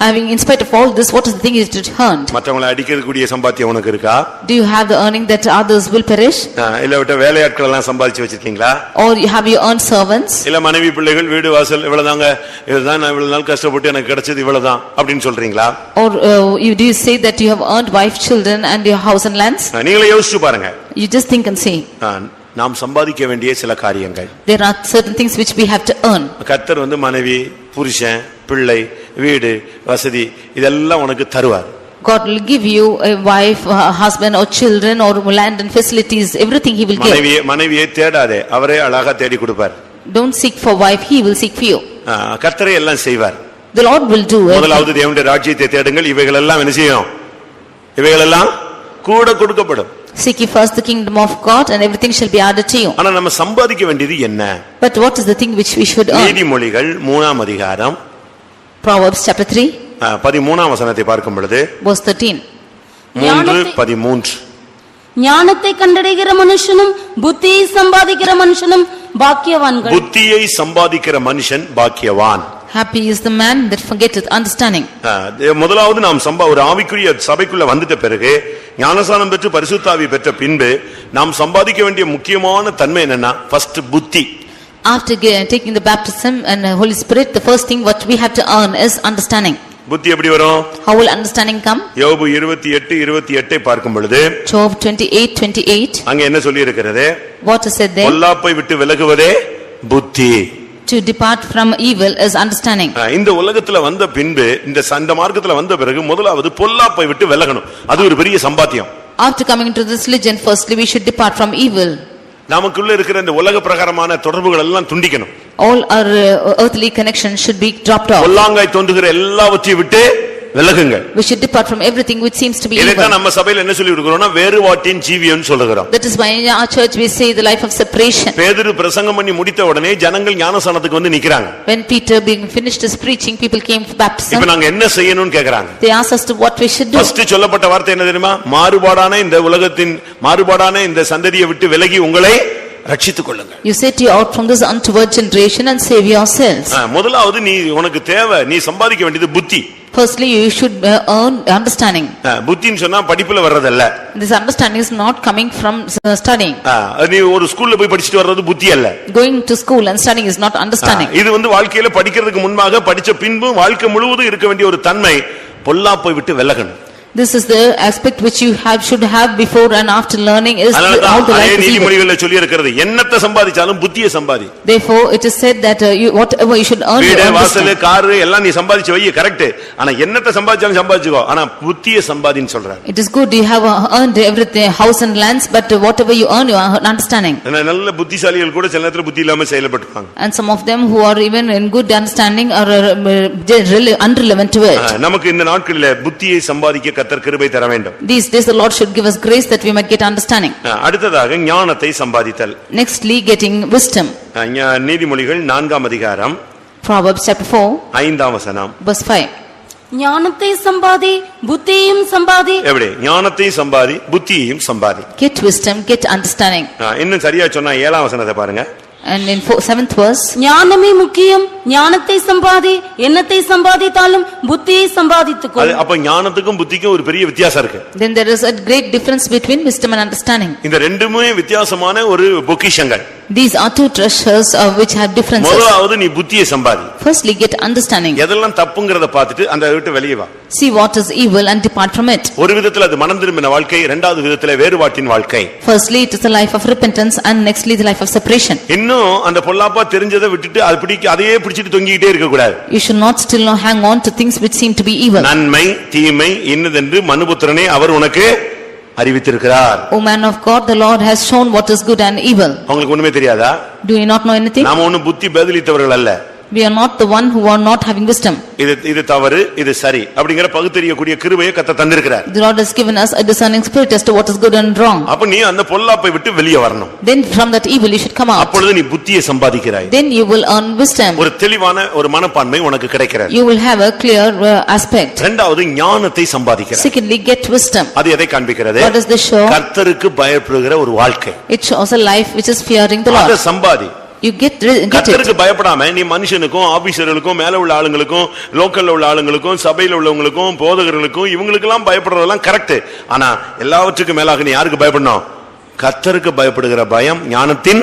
having, in spite of all this, what is the thing you did earned? மற்றவங்களை அடிக்கிறதுக்கூடிய சம்பாத்தியம் உனக்கு இருக்கா? Do you have the earning that others will perish? இல்ல விட்ட வேலையாட்கள் எல்லாம் சம்பாதிச்சு வச்சிருக்கீங்களா? Or have you earned servants? இல்ல மனைவி, பிள்ளைகள், வீடு, வாசல், இவ்வளவுதாங்க, இதுதான் நான் இவ்வளவு நாள் கஷ்டப்பட்டு எனக்கு கிடைச்சது இவ்வளவுதான் அப்படின்னு சொல்றீங்களா? Or do you say that you have earned wife, children and your house and lands? நீங்களே யோசிச்சு பாருங்க. You just think and say. நாம் சம்பாதிக்க வேண்டிய சில காரியங்கள். There are certain things which we have to earn. கர்த்தர் வந்து மனைவி, புருஷன், பிள்ளை, வீடு, வசதி இதெல்லாம் உனக்கு தருவார். God will give you a wife, a husband or children or land and facilities, everything he will give. மனைவியை தேடாதே, அவரே அழகா தேடி கொடுப்பார். Don't seek for wife, he will seek for you. கர்த்தரே எல்லாம் செய்வார். The Lord will do it. முதலாவது தேவனுடைய ராஜ்யத்தை தேடுங்கள், இவைகள் எல்லாம் என்ன செய்யும்? இவைகள் எல்லாம் கூட கொடுக்கப்படும். Seek ye first the kingdom of God and everything shall be added to you. ஆனா நம்ம சம்பாதிக்க வேண்டியது என்ன? But what is the thing which we should earn? நீதிமொழிகள் 3ஆம் அதிகாரம் Proverbs chapter 3 13ஆம் வசனத்தை பார்க்கும் பொழுது verse 13. 3:13 ஞானத்தை கண்டடைகிற மனுஷனும் புத்தியை சம்பாதிக்கிற மனுஷனும் பாக்கியவான்கள். புத்தியை சம்பாதிக்கிற மனுஷன் பாக்கியவான். Happy is the man that forgetteth understanding. முதலாவது நாம் ஒரு ஆவிக்குரிய சபைக்குள்ள வந்துட்ட பிறகு, ஞானஸ்நானம் பெற்று பரிசுத்த ஆவி பெற்ற பின்பு நாம் சம்பாதிக்க வேண்டிய முக்கியமான தன்மை என்னன்னா, ஃபர்ஸ்ட் புத்தி. After taking the baptism and the Holy Spirit, the first thing what we have to earn is understanding. புத்தி எப்படி வரும்? How will understanding come? யோபு 28:28 பார்க்கும் பொழுது, Job 28:28, அங்க என்ன சொல்லி இருக்கிறது? what is said there? பொல்லாப்பை விட்டு விலகுவதே புத்தி. To depart from evil is understanding. இந்த உலகத்துல வந்த பின்பு, இந்த மார்க்கத்துல வந்த பிறகு முதலாவது பொல்லாப்பை விட்டு விலகணும். அது ஒரு பெரிய சம்பாத்தியம். After coming into this religion, firstly we should depart from evil. நமக்குள்ள இருக்கிற இந்த உலக பிரகாரமான தொடர்புகள் எல்லாம் துண்டிக்கணும். All our earthly connections should be dropped off. பொல்லாங்காய் தோன்றுகிற எல்லாவற்றையும் விட்டு விலகுங்கள். We should depart from everything which seems to be evil. இதைத்தான் நம்ம சபையில என்ன சொல்லி இருக்கிறோம்னா, வேறுபாட்டின் ஜீவியம் சொல்லுகிறோம். That is why in our church we say the life of separation. பேதுரு பிரசங்கம் பண்ணி முடித்த உடனே ஜனங்கள் ஞானஸ்நானத்துக்கு வந்து நிக்கறாங்க. When Peter being finished his preaching, people came for baptism. இப்போ நாங்க என்ன செய்யணும்னு கேக்குறாங்க. They asked us to what we should do. First சொல்லப்பட்ட வார்த்தை என்ன தெரியுமா? மாறுபாடான இந்த உலகத்தின் மாறுபாடான இந்த சந்ததியை விட்டு விலகி உங்களை ரட்சித்துக் கொள்ளுங்கள். You set you out from this untoward generation and save yourselves. முதலாவது நீ உனக்கு தேவை, நீ சம்பாதிக்க வேண்டியது புத்தி. Firstly you should earn understanding. புத்தின்னு சொன்னா படிப்புல வர்றதல்ல. This understanding is not coming from studying. நீ ஒரு ஸ்கூல்ல போய் படிச்சிட்டு வர்றது புத்தி அல்ல. Going to school and studying is not understanding. இது வந்து வாழ்க்கையில படிக்கிறதுக்கு முன்பாக படிச்ச பின்பு வாழ்க்கை முழுவதும் இருக்க வேண்டிய ஒரு தன்மை, பொல்லாப்பை விட்டு விலகணும். This is the aspect which you should have before and after learning is all the life. நீதிமொழிகள்ல சொல்லி இருக்கிறது, என்னத்தை சம்பாதிச்சாலும் புத்தியை சம்பாதி. Therefore it is said that whatever you should earn, வீடு, வாசல், கார் எல்லாம் நீ சம்பாதிச்சு வை, கரெக்ட். ஆனா என்னத்தை சம்பாதிச்சாலும் சம்பாதிச்சுக்கோ, ஆனா புத்தியை சம்பாதின்னு சொல்றாங்க. It is good you have earned everything, house and lands, but whatever you earn, you earn understanding. நல்ல புத்திசாலிகள் கூட சில நேரத்துல புத்தி இல்லாம செயல்படுவாங்க. And some of them who are even in good understanding are unrelevant to it. நமக்கு இந்த நாட்களிலே புத்தியை சம்பாதிக்க கர்த்தர் கிருபை தர வேண்டும். These days the Lord should give us grace that we might get understanding. அடுத்ததாக ஞானத்தை சம்பாதித்தல். Nextly, getting wisdom. நீதிமொழிகள் 4ஆம் அதிகாரம் Proverbs chapter 4 5ஆம் வசனம். verse 5. ஞானத்தை சம்பாதி, புத்தியையும் சம்பாதி. எப்படி? ஞானத்தையும் சம்பாதி, புத்தியையும் சம்பாதி. Get wisdom, get understanding. இன்னும் சரியா சொன்னா 7ஆம் வசனத்தை பாருங்க. And in 7th verse, ஞானமே முக்கியம், ஞானத்தை சம்பாதி, என்னத்தை சம்பாதித்தாலும் புத்தியை சம்பாதித்துக்கொள். அப்ப ஞானத்துக்கும் புத்திக்கும் ஒரு பெரிய வித்தியாசம் இருக்கு. then there is a great difference between wisdom and understanding. இந்த ரெண்டுமே வித்தியாசமான ஒரு பொக்கிஷங்கள். These are two treasures which have differences. முதலாவது நீ புத்தியை சம்பாதி. Firstly, get understanding. எதெல்லாம் தப்புங்கறத பார்த்துட்டு அந்த விட்டு வெளியே வா. See what is evil and depart from it. ஒரு விதத்துல அது மனம் திரும்பின வாழ்க்கை, இரண்டாவது விதத்துல வேறுபாட்டின் வாழ்க்கை. Firstly, it is the life of repentance, and nextly the life of separation. இன்னும் அந்த பொல்லாப்பா தெரிஞ்சதை விட்டுட்டு அது பிடிக்க அதையே பிடிச்சிட்டு தொங்கிட்டே இருக்க கூடாது. You should not still not hang on to things which seem to be evil. நன்மை தீமை இன்னதென்று மனுபுத்திரனே அவர் உனக்கு அறிவித்திருக்கிறார். O man of God, the Lord has shown what is good and evil. உங்களுக்கு ஒண்ணுமே தெரியாதா? Do you not know anything? நாம ஒண்ணு புத்தி பதிலித்தவர்கள் அல்ல. We are not the one who are not having wisdom. இது தவறு, இது சரி அப்படிங்கற பகுத்தறியக்கூடிய கிருபையை கர்த்தர் தந்திருக்கிறார். The Lord has given us a discerning spirit as to what is good and wrong. அப்ப நீ அந்த பொல்லாப்பை விட்டு வெளியே வரணும். Then from that evil you should come out. அப்பொழுது நீ புத்தியை சம்பாதிக்கிறாய். Then you will earn wisdom. ஒரு தெளிவான ஒரு மனப்பான்மை உனக்கு கிடைக்கிறது. You will have a clear aspect. இரண்டாவது ஞானத்தை சம்பாதிக்கிறாய். Secondly, get wisdom. அது எதை காண்பிக்கிறது? What does this show? கர்த்தருக்கு பயப்படுகிற ஒரு வாழ்க்கை. It shows a life which is fearing the Lord. அத சம்பாதி. You get it. கர்த்தருக்கு பயப்படாம நீ மனுஷனுக்கும் ஆபீசர்களுக்கும் மேல உள்ள ஆளுங்களுக்கும் லோக்கல்ல உள்ள ஆளுங்களுக்கும் சபையில உள்ளவங்களுக்கும் போதகர்களுக்கும் இவங்களுக்கெல்லாம் பயப்படுறதெல்லாம் கரெக்ட். ஆனா எல்லாவற்றுக்கும் மேலாக நீ யாருக்கு பயப்படணும்? கர்த்தருக்கு பயப்படுகிற பயம் ஞானத்தின்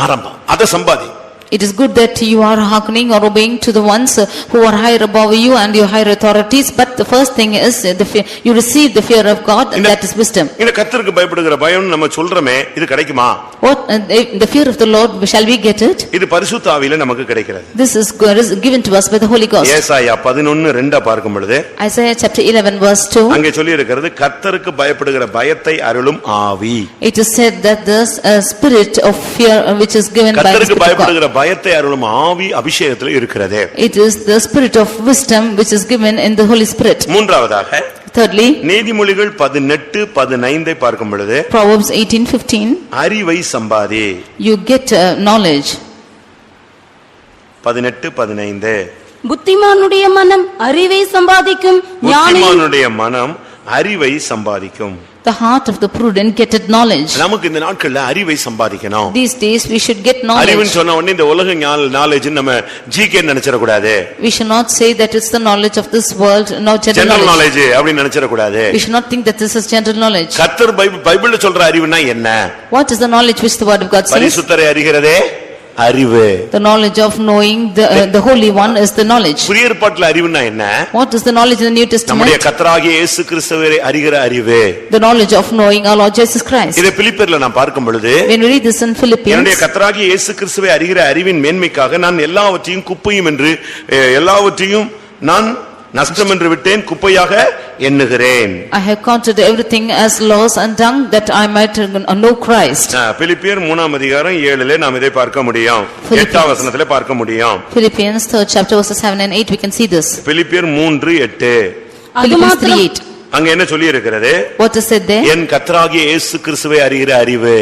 ஆரம்பம். அத சம்பாதி. It is good that you are hearkening or obeying to the ones who are higher above you and your higher authorities, but the first thing is you receive the fear of God, and that is wisdom. இந்த கர்த்தருக்கு பயப்படுகிற பயம் நம்ம சொல்றமே, இது கிடைக்குமா? What the fear of the Lord, shall we get it? இது பரிசுத்த ஆவியில நமக்கு கிடைக்கிறது. This is given to us by the Holy Ghost. ஏசாயா 11:2 பார்க்கும் பொழுது Isaiah chapter 11 verse 2, அங்கே சொல்லி இருக்கிறது கர்த்தருக்கு பயப்படுகிற பயத்தை அருளும் ஆவி. it is said that this spirit of fear which is given by the கர்த்தருக்கு Spirit of பயப்படுகிற God. பயத்தை அருளும் ஆவி அபிஷேகத்தில் இருக்கிறது. It is the spirit of wisdom which is given in the Holy Spirit. மூன்றாவதாக Thirdly, நீதிமொழிகள் 18:15 பார்க்கும் பொழுது Proverbs 18:15, அறிவை சம்பாதி. you get knowledge. 18:15 புத்திமானுடைய மனம் அறிவை சம்பாதிக்கும், புத்திமானுடைய மனம் அறிவை சம்பாதிக்கும். The heart of the prudent getteth knowledge. நமக்கு இந்த நாட்கள்ல அறிவை சம்பாதிக்கணும். These days we should get knowledge. அறிவுன்னு சொன்ன உடனே இந்த உலக knowledge நம்ம ஜிகே நினைச்சிர கூடாது. We should not say that it's the knowledge of this world, no general knowledge அப்படி நினைச்சிர கூடாது. We should not think that this is general knowledge. கர்த்தர் பைபிள்ல சொல்ற அறிவுனா என்ன? What is the knowledge which the word of God says? பரிசுத்தரை அறிகிறதே அறிவு. The knowledge of knowing the Holy One is the knowledge. புதிய ஏற்பாட்டில் அறிவுனா என்ன? What is the knowledge in the New Testament? நம்முடைய கர்த்தராகிய இயேசு கிறிஸ்துவை அறிகிற அறிவு. The knowledge of knowing our Lord Jesus Christ. இதை பிலிப்பியர்ல நான் பார்க்கும் பொழுது when we read this in Philippians, என்னுடைய கர்த்தராகிய இயேசு கிறிஸ்துவை அறிகிற அறிவின் மேன்மைக்காக நான் எல்லாவற்றையும் குப்பையும் என்று எல்லாவற்றையும் நான் நஷ்டம் என்று விட்டேன், குப்பையாக எண்ணுகிறேன். I have counted everything as loss and dung that I might know Christ. பிலிப்பியர் 3ஆம் அதிகாரம் 7ல நாம் இதை பார்க்க முடியும். 8ஆம் வசனத்திலே பார்க்க முடியும். Philippians 3rd chapter verses 7 and 8 we can see this. பிலிப்பியர் 3:8. Philippians 3:8. அங்க என்ன சொல்லி இருக்கிறது? What is said there? என் கர்த்தராகிய இயேசு கிறிஸ்துவை அறிகிற அறிவு.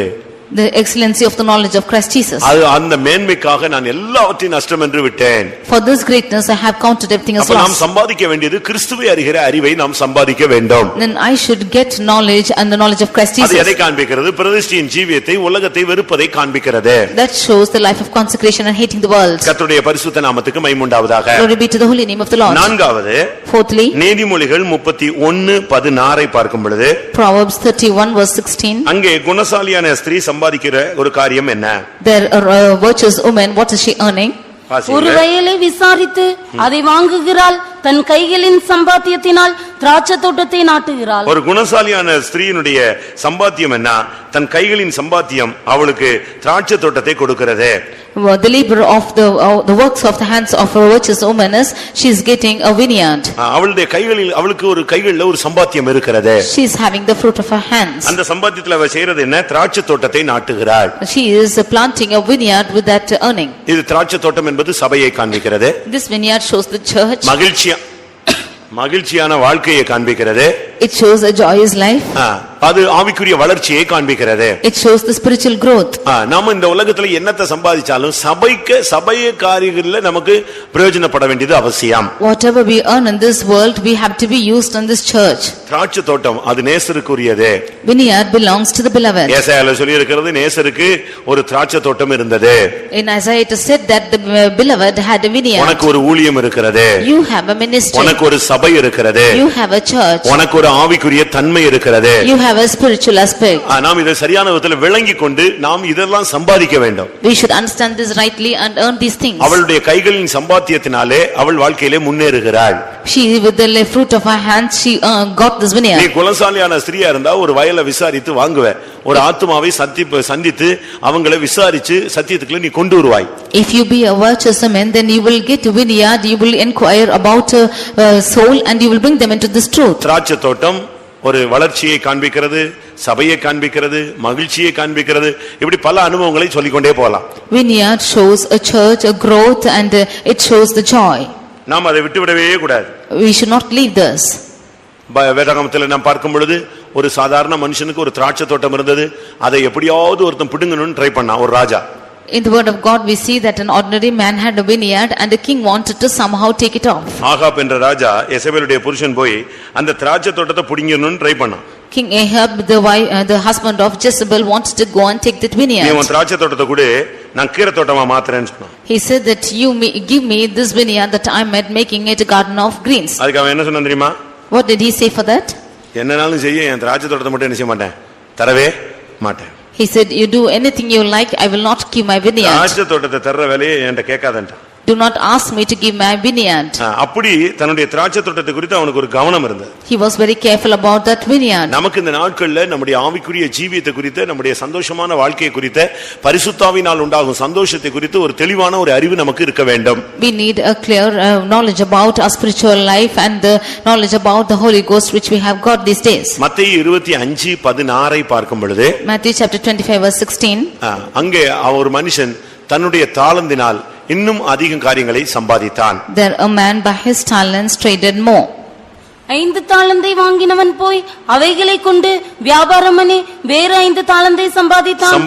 The excellency of the knowledge of Christ Jesus. அது அந்த மேன்மைக்காக நான் எல்லாவற்றையும் நஷ்டம் என்று விட்டேன். For this greatness I have counted everything as loss. நாம் loss. சம்பாதிக்க வேண்டியது கிறிஸ்துவை அறிகிற அறிவை நாம் சம்பாதிக்க வேண்டும். Then I should get knowledge and the knowledge of Christ Jesus. அது எதை காண்பிக்கிறது? பிரதிஷ்டையின் ஜீவியத்தை உலகத்தை வெறுப்பதை காண்பிக்கிறது. That shows the life of consecration and hating the world. கர்த்தருடைய பரிசுத்த நாமத்துக்கு மகிமை உண்டாவதாக. Glory be to the holy name of the Lord. நான்காவது, Fourthly, நீதிமொழிகள் 31:16 பார்க்கும் பொழுது Proverbs 31 verse 16, அங்கே குணசாலியான ஸ்திரீ சம்பாதிக்கிற ஒரு காரியம் என்ன? there are virtuous woman, what is she earning? ஒரு வயலை விசாரித்து அதை வாங்குகிறாள், தன் கைகளின் சம்பாத்தியத்தினால் திராட்சை தோட்டத்தை நாட்டுகிறாள். ஒரு குணசாலியான ஸ்திரீயினுடைய சம்பாத்தியம் என்ன? தன் கைகளின் சம்பாத்தியம் அவளுக்கு திராட்சை தோட்டத்தை கொடுக்கிறது. The labor of the works of the hands of a virtuous woman is she is getting a vineyard. அவளுடைய கைகளில் அவளுக்கு ஒரு கைகளில் ஒரு சம்பாத்தியம் இருக்கிறது. She is having the fruit of her hands. அந்த சம்பாத்தியத்துல அவ செய்யறது என்ன? திராட்சை தோட்டத்தை நாட்டுகிறாள். She is planting a vineyard with that earning. இது திராட்சை தோட்டம் என்பது சபையை காண்பிக்கிறது. This vineyard shows the church. மகிழ்ச்சியான வாழ்க்கையை காண்பிக்கிறது. It shows a joyous life. அது ஆவிக்குரிய வளர்ச்சியை காண்பிக்கிறது. It shows the spiritual growth. நாம இந்த உலகத்துல என்னத்தை சம்பாதிச்சாலும் சபைய காரியங்கள்ல நமக்கு பிரயோஜனப்பட வேண்டியது அவசியம். Whatever we earn in this world, we have to be used in this church. திராட்சை தோட்டம் அது நேசருக்குரியது. Vineyard belongs to the beloved. ஏசாயால சொல்லி இருக்கிறது நேசருக்கு ஒரு திராட்சை தோட்டம் இருந்தது. In Isaiah it is said that the beloved had a vineyard. உனக்கு ஒரு ஊழியம் இருக்கிறது. You have a ministry. உனக்கு ஒரு சபை இருக்கிறது. You have a church. உனக்கு ஒரு ஆவிக்குரிய தன்மை இருக்கிறது. You have a spiritual aspect. நாம் இதை சரியான விதத்தில் விளங்கிக் கொண்டு நாம் இதெல்லாம் சம்பாதிக்க வேண்டும். We should understand this rightly and earn these things. அவளுடைய கைகளின் சம்பாத்தியத்தினாலே அவள் வாழ்க்கையிலே முன்னேறுகிறாள். She with the fruit of her hands she got this vineyard. நீ குலசாலியான ஸ்திரியா இருந்தா ஒரு வயலை விசாரித்து வாங்குவ. ஒரு ஆத்துமாவை சந்தித்து அவங்களை விசாரிச்சு சத்தியத்துக்குள்ள நீ கொண்டு வருவாய். If you be a virtuous man, then you will get a vineyard. You will inquire about soul and you will bring them into this truth. திராட்சை தோட்டம் ஒரு வளர்ச்சியை காண்பிக்கிறது, சபையை காண்பிக்கிறது, மகிழ்ச்சியை காண்பிக்கிறது. இப்படி பல அனுபவங்களை சொல்லிக்கொண்டே போகலாம். Vineyard shows a church, a growth, and it shows the joy. நாம் அதை விட்டுவிடவே கூடாது. We should not leave this. வேதாகமத்தில் நாம் பார்க்கும் பொழுது ஒரு சாதாரண மனுஷனுக்கு ஒரு திராட்சை தோட்டம் இருந்தது. அதை எப்படியாவது ஒருத்தன் பிடுங்கணும்னு ட்ரை பண்ணான் ஒரு ராஜா. In the word of God we see that an ordinary man had a vineyard and the king wanted to somehow take it off. Ahab என்ற ராஜா எசபேலுடைய புருஷன் போய் அந்த திராட்சை தோட்டத்தை பிடுங்கணும்னு ட்ரை பண்ணான். King Ahab, the husband of Jezebel, wanted to go and take that vineyard. நீ உன் திராட்சை தோட்டத்தை கொடு, நான் கீரை தோட்டமா மாத்துறேன்னு சொன்னான். He said that give me this vineyard that I am making it a garden of greens. அதுக்கு அவன் என்ன சொன்னான் தெரியுமா? What did he say for that? என்னனாலும் செய்ய, என் திராட்சை தோட்டத்தை மட்டும் என்ன செய்ய மாட்டேன், தரவே மாட்டேன். He said, you do anything you like, I will not give my vineyard. திராட்சை தோட்டத்தை தர்ற வேலையை என்கிட்ட கேட்காதன்றான். Do not ask me to give my vineyard. அப்படி தன்னுடைய திராட்சை தோட்டத்தை குறித்து அவனுக்கு ஒரு கவனம் இருந்தது. He was very careful about that vineyard. நமக்கு இந்த நாட்கள்ல நம்முடைய ஆவிக்குரிய ஜீவியத்தை குறித்து, நம்முடைய சந்தோஷமான வாழ்க்கையை குறித்து, பரிசுத்தாவினால் உண்டாகும் சந்தோஷத்தை குறித்து ஒரு தெளிவான ஒரு அறிவு நமக்கு இருக்க வேண்டும். We need a clear knowledge about our spiritual life and the knowledge about the Holy Ghost which we have got these days. மத்தேயு 25:16 பார்க்கும் பொழுது, Matthew chapter 25 verse 16, அங்கே ஒரு மனுஷன் தன்னுடைய தாளந்தினால் இன்னும் அதிக காரியங்களை சம்பாதித்தான். There a man by his talents traded more. 5 தாலந்தை வாங்கினவன் போய் அவைகளை கொண்டு வியாபாரம் பண்ணி வேறு 5 தாலந்தை சம்பாதித்தான்.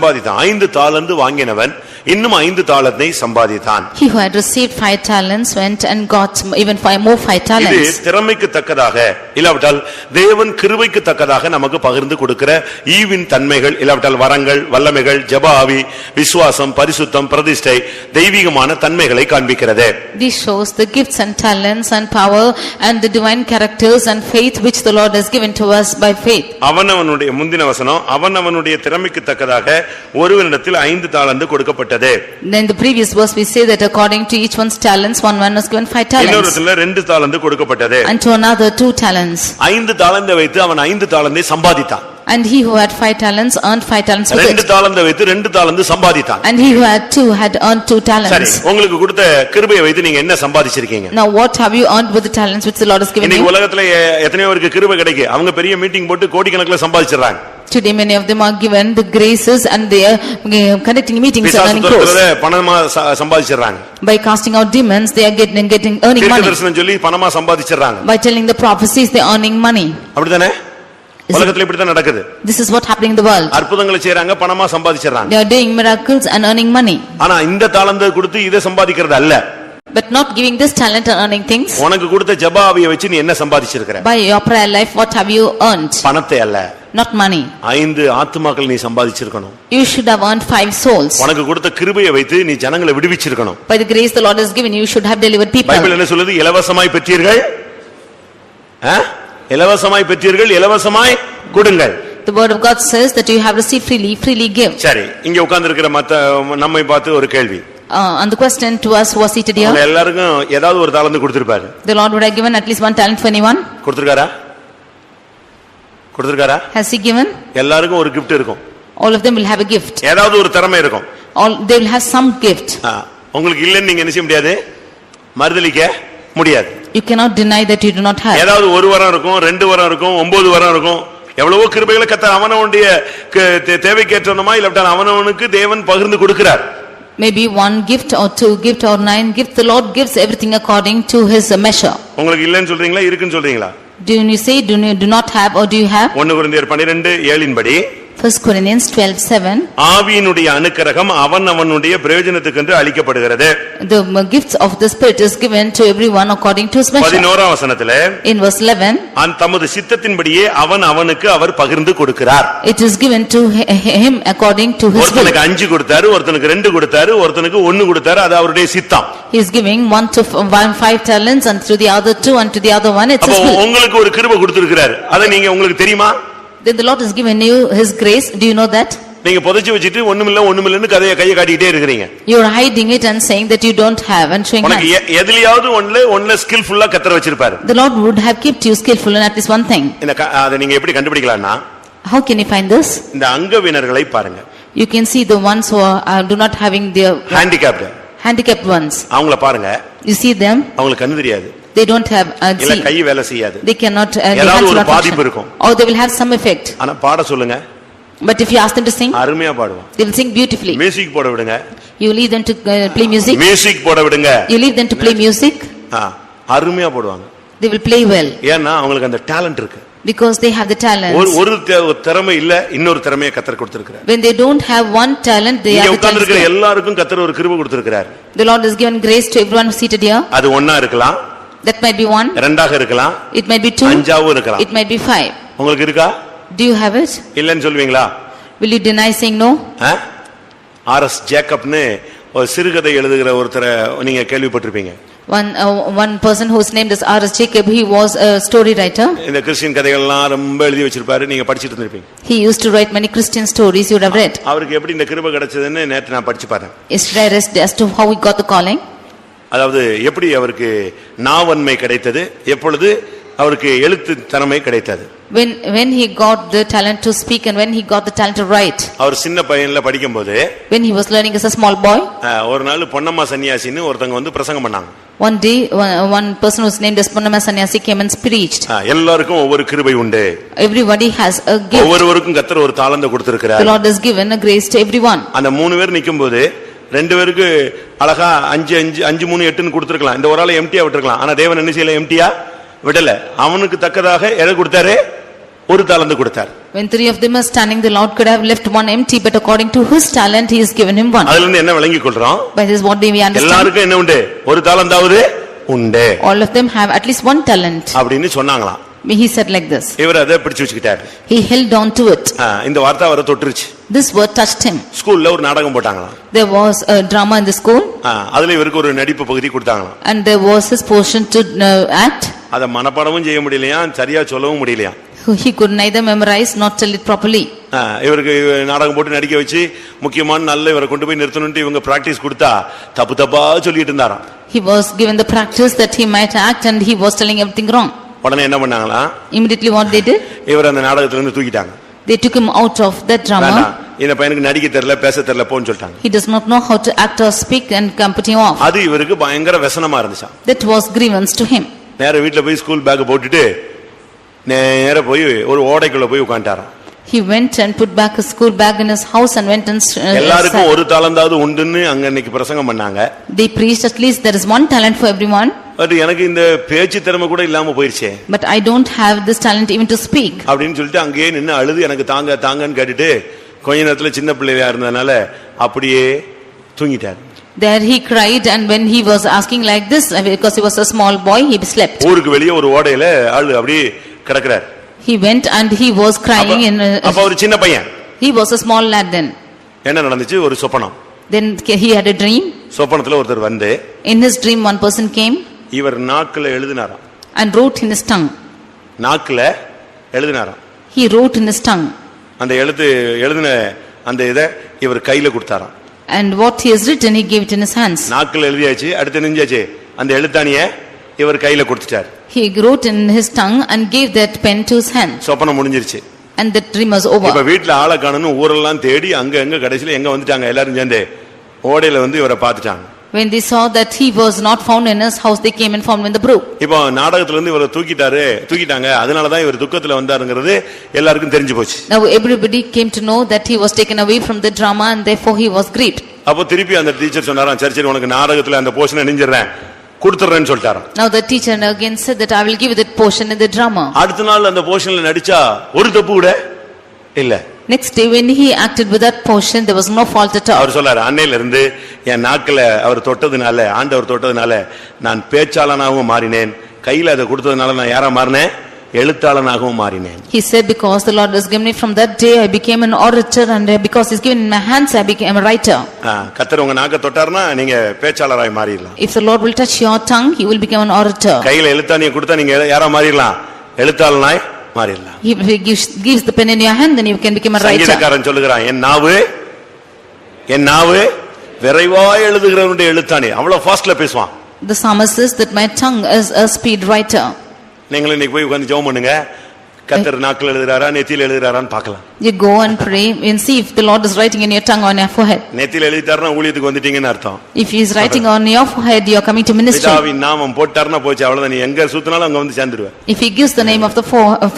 5 தாலந்து வாங்கினவன் இன்னும் 5 தாலந்தை சம்பாதித்தான். He who had received 5 talents went and got even 5 talents. இது திறமைக்கு தக்கதாக இல்லாவிட்டால் தேவன் கிருபைக்கு தக்கதாக நமக்கு பகிர்ந்து கொடுக்கிற ஈவின் தன்மைகள், இல்லாவிட்டால் வரங்கள், வல்லமைகள், ஜெப ஆவி, விசுவாசம், பரிசுத்தம், பிரதிஷ்டை, தெய்வீகமான தன்மைகளை காண்பிக்கிறது. This shows the gifts and talents and power and the divine characters and faith which the Lord has given to us by faith. அவனவனுடைய முந்தின வசனம், அவனவனுடைய திறமைக்கு தக்கதாக ஒருவனிடத்தில் 5 தாலந்து கொடுக்கப்பட்டது. Then the previous verse we say that according to each one's talents, one man was given 5 talents. இன்னொருத்தல 2 தாலந்து கொடுக்கப்பட்டது. And to another 2 talents. 5 தாலந்தை வைத்து அவன் 5 தாலந்தை சம்பாதித்தான். And he who had 5 talents earned 5 talents with 2 it. தாலந்தை வைத்து 2 தாலந்து சம்பாதித்தான். And he who had 2 had earned 2 சரி, talents. உங்களுக்கு கொடுத்த கிருபையை வைத்து நீங்க என்ன சம்பாதிச்சிருக்கீங்க? Now what have you earned with the talents which the Lord has given இன்னைக்கு you? உலகத்துல எத்தனையோ பேருக்கு கிருபை கிடைக்கு, அவங்க பெரிய மீட்டிங் போட்டு கோடிக்கணக்கில் சம்பாதிச்சிடறாங்க. Today many of them are given the graces and they are conducting meetings and earning crores. பணமா சம்பாதிச்சிடறாங்க. By casting out demons they are earning money. தீர்க்கதரிசனம் சொல்லி பணமா சம்பாதிச்சிடறாங்க. By telling the prophecies they are earning money. அப்படிதானே? உலகத்துல இப்படி தான் நடக்குது. This is what happening in the world. அற்புதங்களை செய்றாங்க, பணமா சம்பாதிச்சிடறாங்க. They are doing miracles and earning money. ஆனா இந்த தாளந்தை கொடுத்து இதை சம்பாதிக்கிறது அல்ல. But not giving this talent and earning things. உனக்கு கொடுத்த ஜெப ஆவியை வச்சு நீ என்ன சம்பாதிச்சிருக்கிற? By your prayer life what have you earned? பணத்தை அல்ல. Not money. 5 ஆத்துமாக்கள் நீ சம்பாதிச்சிருக்கணும். You should have earned 5 souls. உனக்கு கொடுத்த கிருபையை வைத்து நீ ஜனங்களை விடுவிச்சிருக்கணும். By the grace the Lord has given you should have delivered people. Bible என்ன சொல்லுது? இலவசமாய் பெற்றீர்கள், இலவசமாய் பெற்றீர்கள், இலவசமாய் கொடுங்கள். The word of God says that you have received freely, freely give. சரி, இங்க உட்கார்ந்து இருக்கிற நம்மை பார்த்து ஒரு கேள்வி. And the question to us who are seated here. எல்லாருக்கும் ஏதாவது ஒரு தாளந்து கொடுத்திருப்பாரு. The Lord would have given at least 1 talent for anyone. கொடுத்திருக்காரா? கொடுத்திருக்காரா? Has he given? எல்லாருக்கும் ஒரு gift இருக்கும். All of them will have a gift. ஏதாவது ஒரு திறமை இருக்கும். All they will have some gift. உங்களுக்கு இல்லன்னு நீங்க என்ன செய்ய முடியாது, மறுதலிக்க முடியாது. You cannot deny that you do not have. ஏதாவது ஒரு வரம் இருக்கும், 2 வரம் இருக்கும், 9 வரம் இருக்கும். எவ்வளவோ கிருபைகளை கர்த்தர் அவனவனுடைய தேவைக்கேற்றமா இல்ல அவனவனுக்கு தேவன் பகிர்ந்து கொடுக்கிறார். Maybe 1 gift or 2 gift or 9 gift, the Lord gives everything according to his measure. உங்களுக்கு இல்லன்னு சொல்றீங்களா இருக்குன்னு சொல்றீங்களா? Do you say do not have or do you have? 1 கொரிந்தியர் 12:7 படி 1 Corinthians 12:7 ஆவியினுடைய அனுக்கிரகம் அவனுடைய பிரயோஜனத்துக்கென்று அளிக்கப்படுகிறது. The gifts of the Spirit is given to everyone according to his measure. 11ஆம் வசனத்திலே In verse 11 தமது சித்தத்தின்படியே அவனுக்கு அவர் பகிர்ந்து கொடுக்கிறார். it is given to him according to his will. ஒருத்தனுக்கு 5 கொடுத்தாரு, ஒருத்தனுக்கு 2 கொடுத்தாரு, ஒருத்தனுக்கு 1 கொடுத்தாரு. அது அவருடைய சித்தம். He is giving 5 talents and to the other 2 and to the other 1 it's his will. உங்களுக்கு ஒரு கிருபை கொடுத்திருக்கிறார். அது நீங்க உங்களுக்கு தெரியுமா? Then the Lord has given you his grace. Do you know that? நீங்க புதைச்சு வச்சிட்டு ஒண்ணுமில்லன்னு கையை காட்டிட்டே இருக்கீங்க. You are hiding it and saying that you don't have and showing உனக்கு எதிலியாவது ஒண்ணுல ஸ்கில்ஃபுல்லா கத்தர் வச்சிருப்பாரு. The Lord would have kept you skillful in at least one thing. அத நீங்க எப்படி கண்டுபிடிக்கலாம்னா, how can you find this? இந்த அங்கவினர்களை பாருங்க. You can see the ones who do not having their handicapped ones. அவங்கள பாருங்க. You see them. அவங்களுக்கு கண்ணு தெரியாது. They don't have இல்ல கை வேலை செய்யாது. They cannot ஏதாவது ஒரு பாதிப்பு இருக்கும். or they will have some effect. ஆனா பாட சொல்லுங்க. But if you ask them to sing, அருமையா பாடுவாங்க. they will sing beautifully. Music போட விடுங்க. You leave them to play music. Music போட விடுங்க. You leave them to play music. அருமையா போடுவாங்க. They will play well. ஏன்னா அவங்களுக்கு அந்த டாலன்ட் இருக்கு. Because they have the talent. ஒரு திறமை இல்ல, இன்னொரு திறமையை கர்த்தர் கொடுத்திருக்கிறார். When they don't have one talent, they have the உட்கார்ந்திருக்கிற எல்லாருக்கும் கர்த்தர் ஒரு கிருபை கொடுத்திருக்கிறார். The Lord has given grace to everyone seated here. அது ஒண்ணா இருக்கலாம். That might be 1. ரெண்டாக இருக்கலாம். It might be 2. அஞ்சாவும் இருக்கலாம். It might be 5. உங்களுக்கு இருக்கா? Do you have it? இல்லன்னு சொல்வீங்களா? Will you deny saying no? RS ஜேக்கப்னு ஒரு சிறுகதை எழுதுகிற ஒருத்தரை நீங்க கேள்விப்பட்டிருப்பீங்க. One person whose name is R.S. Jacob, he was a story writer. இந்த கிறிஸ்டியன் கதைகள் எல்லாம் ரொம்ப எழுதி வச்சிருப்பாரு. நீங்க படிச்சிட்டு இருந்திருப்பீங்க. He used to write many Christian stories. You would have read. அவருக்கு எப்படி இந்த கிருபை கிடைச்சதுன்னு நேத்து நான் படிச்சு பார்த்தேன். Yesterday I read as to how he got the calling. அதாவது எப்படி அவருக்கு நாவன்மை கிடைத்தது, எப்பொழுது அவருக்கு எழுத்து திறமை கிடைத்தது. When he got the talent to speak and when he got the talent to write. அவர் சின்ன பையன்ல படிக்கும்போது, when he was learning as a small boy, ஒரு நாள் பொன்னம்மா சன்னியாசின்னு ஒருத்தங்க வந்து பிரசங்கம் பண்ணாங்க. One day one person who was named as Ponnamma Sannyasi came and preached. எல்லாருக்கும் ஒவ்வொரு கிருபை உண்டு. Everybody has a gift. ஒவ்வொருவருக்கும் கர்த்தர் ஒரு தாளந்தை கொடுத்திருக்கிறார். The Lord has given a grace to everyone. அந்த 3 பேர் நிக்கும்போது 2 பேருக்கு அழகா 5 3 8ன்னு கொடுத்திருக்கலாம். இந்த ஒரு ஆளை எம்டியா விட்டுறலாம். ஆனா தேவன் என்ன செய்யல, எம்டியா விடல. அவனுக்கு தக்கதாக எதை கொடுத்தாரு? ஒரு தாளந்து கொடுத்தார். When 3 of them are standing, the Lord could have left one empty, but according to his talent he has given him one. அதுல இருந்து என்ன விளங்கி கொள்றோம்? By this what do we understand? எல்லாருக்கும் என்ன உண்டு? ஒரு தாளந்தாவது உண்டு. All of them have at least one talent. அப்படினு சொன்னாங்களாம். He said like this. இவர் அதை பிடிச்சு வச்சுக்கிட்டார். He held on to it. இந்த வார்த்தை அவரை தொட்டுருச்சு. This word touched him. ஸ்கூல்ல ஒரு நாடகம் போட்டாங்களாம். There was a drama in the school. அதுல இவருக்கு ஒரு நடிப்பு பகுதி கொடுத்தாங்களாம். And there was his portion to act. அத மனப்பாடமும் செய்ய முடியலையா, சரியா சொல்லவும் முடியலையா. He could neither memorize nor tell it properly. இவருக்கு நாடகம் போட்டு நடிக்க வச்சு முக்கியமான நல்ல இவரை கொண்டு போய் நிறுத்தணும்னு இவங்க பிராக்டிஸ் கொடுத்தா தப்பா சொல்லிட்டு இருந்தாராம். He was given the practice that he might act and he was telling everything wrong. உடனே என்ன பண்ணாங்களா? Immediately what they did? இவர் அந்த நாடகத்துல இருந்து தூக்கிட்டாங்க. They took him out of that drama. இந்த பையனுக்கு நடிக்க தெரியல, பேச தெரியல போன்னு சொல்லிட்டாங்க. He does not know how to act or speak and put him off. அது இவருக்கு பயங்கர व्यसனமா இருந்துச்சு. That was grievance to him. நேரா வீட்ல போய் ஸ்கூல் பேக் போட்டுட்டு நேரா போய் ஒரு ஓடைக்குள்ள போய் உட்கார்ந்தாராம். He went and put back his school bag in his house and went and எல்லாருக்கும் ஒரு தாளந்தாவது உண்டுன்னு அங்க இன்னைக்கு பிரசங்கம் பண்ணாங்க. They preached at least there is one talent for everyone. But எனக்கு இந்த பேச்சு திறமை கூட இல்லாம போயிருச்சே. But I don't have this talent even to speak. அப்படினு சொல்லிட்டு அங்கேயே நின்னு அழுது எனக்கு தாங்கன்னு கேட்டிட்டு கொஞ்ச நேரத்துல சின்ன பிள்ளையா இருந்ததனால அப்படியே தூங்கிட்டார். There he cried and when he was asking like this because he was a small boy he slept. ஊருக்கு வெளியே ஒரு ஓடையில ஆளு அப்படியே கிடக்குறார். He went and he was crying in அப்ப ஒரு சின்ன பையன். He was a small lad then. என்ன நடந்துச்சு? ஒரு சொப்பனம். Then he had a dream. சொப்பனத்துல ஒருத்தர் வந்து in his dream one person came. இவர் நாக்குல எழுதினாராம். And wrote in his tongue. நாக்குல எழுதினாராம். He wrote in his tongue. அந்த எழுதின அந்த இத இவர் கையில கொடுத்தாராம். And what he has written he gave it in his hands. நாக்குல எழுதியாச்சு, அடுத்து நெஞ்சாச்சு. அந்த எழுத்தாணிய இவர் கையில கொடுத்துட்டார். He wrote in his tongue and gave that pen to his hand. சொப்பனம் முடிஞ்சிருச்சு. And the dream was over. இப்ப வீட்ல ஆளை காணணும் ஊரெல்லாம் தேடி அங்க கடைசில எங்க வந்துட்டாங்க எல்லாரும் சேர்ந்து ஓடையில வந்து இவரை பார்த்துட்டாங்க. When they saw that he was not found in his house, they came and found him in the brook. இப்போ நாடகத்துல இருந்து இவரை தூக்கிட்டாங்க, அதனாலதான் இவர் துக்கத்துல வந்தாருங்கிறது எல்லாருக்கும் தெரிஞ்சு போச்சு. Now everybody came to know that he was taken away from the drama and therefore he was grieved. அப்போ திருப்பி அந்த டீச்சர் சொன்னாராம், சரி உனக்கு நாடகத்துல அந்த போர்ஷனை நெஞ்சிடுறேன் கொடுத்துறேன்னு சொல்லிட்டாராம். Now the teacher again said that I will give you that portion in the drama. அடுத்த நாள் அந்த போர்ஷன்ல நடிச்சா ஒரு தப்பு கூட இல்ல. Next day when he acted with that portion, there was no fault at all. அவர் சொல்லாரு, அன்னையில இருந்து என் நாக்குல அவர் தொட்டதுனால, ஆண்டவர் தொட்டதுனால நான் பேச்சாளனாகவும் மாறினேன், கையில அதை கொடுத்ததுனால நான் யாரா மாறினேன், எழுத்தாளனாகவும் மாறினேன். He said, because the Lord has given me, from that day I became an orator, and because he's given in my hands I became a writer. கர்த்தர் உங்க நாக்க தொட்டார்னா நீங்க பேச்சாளராய் மாறிடலாம். If the Lord will touch your tongue, you will become an orator. கையில எழுத்தாணியை கொடுத்தா நீங்க யாரா மாறிடலாம், எழுத்தாளனாய் மாறிடலாம். If he gives the pen in your hand, then you can become a writer. சங்கீதக்காரன் சொல்லுகிறான், என் நாவு விரைவாய் எழுதுகிறவனுடைய எழுத்தாணி, அவ்வளவு ஃபாஸ்ட்ல பேசுவான். The psalmist says that my tongue is a speed writer. நீங்களும் இன்னைக்கு போய் உட்கார்ந்து ஜெபம் பண்ணுங்க, கர்த்தர் நாக்குல எழுதுறாரா நெத்தியில எழுதுறாரான்னு பார்க்கலாம். You go and pray and see if the Lord is writing in your tongue or on your forehead. நெத்தியில எழுதிட்டாருன்னா ஊழியத்துக்கு வந்துட்டீங்கன்னு அர்த்தம். If he is writing on your forehead, you are coming to ministry. பிதாவின் நாமம் போட்டாருன்னா போச்சு, அவ்வளவுதான், நீ எங்க சுத்தினாலும் அங்க வந்து சேர்ந்துருவ. If he gives the name of the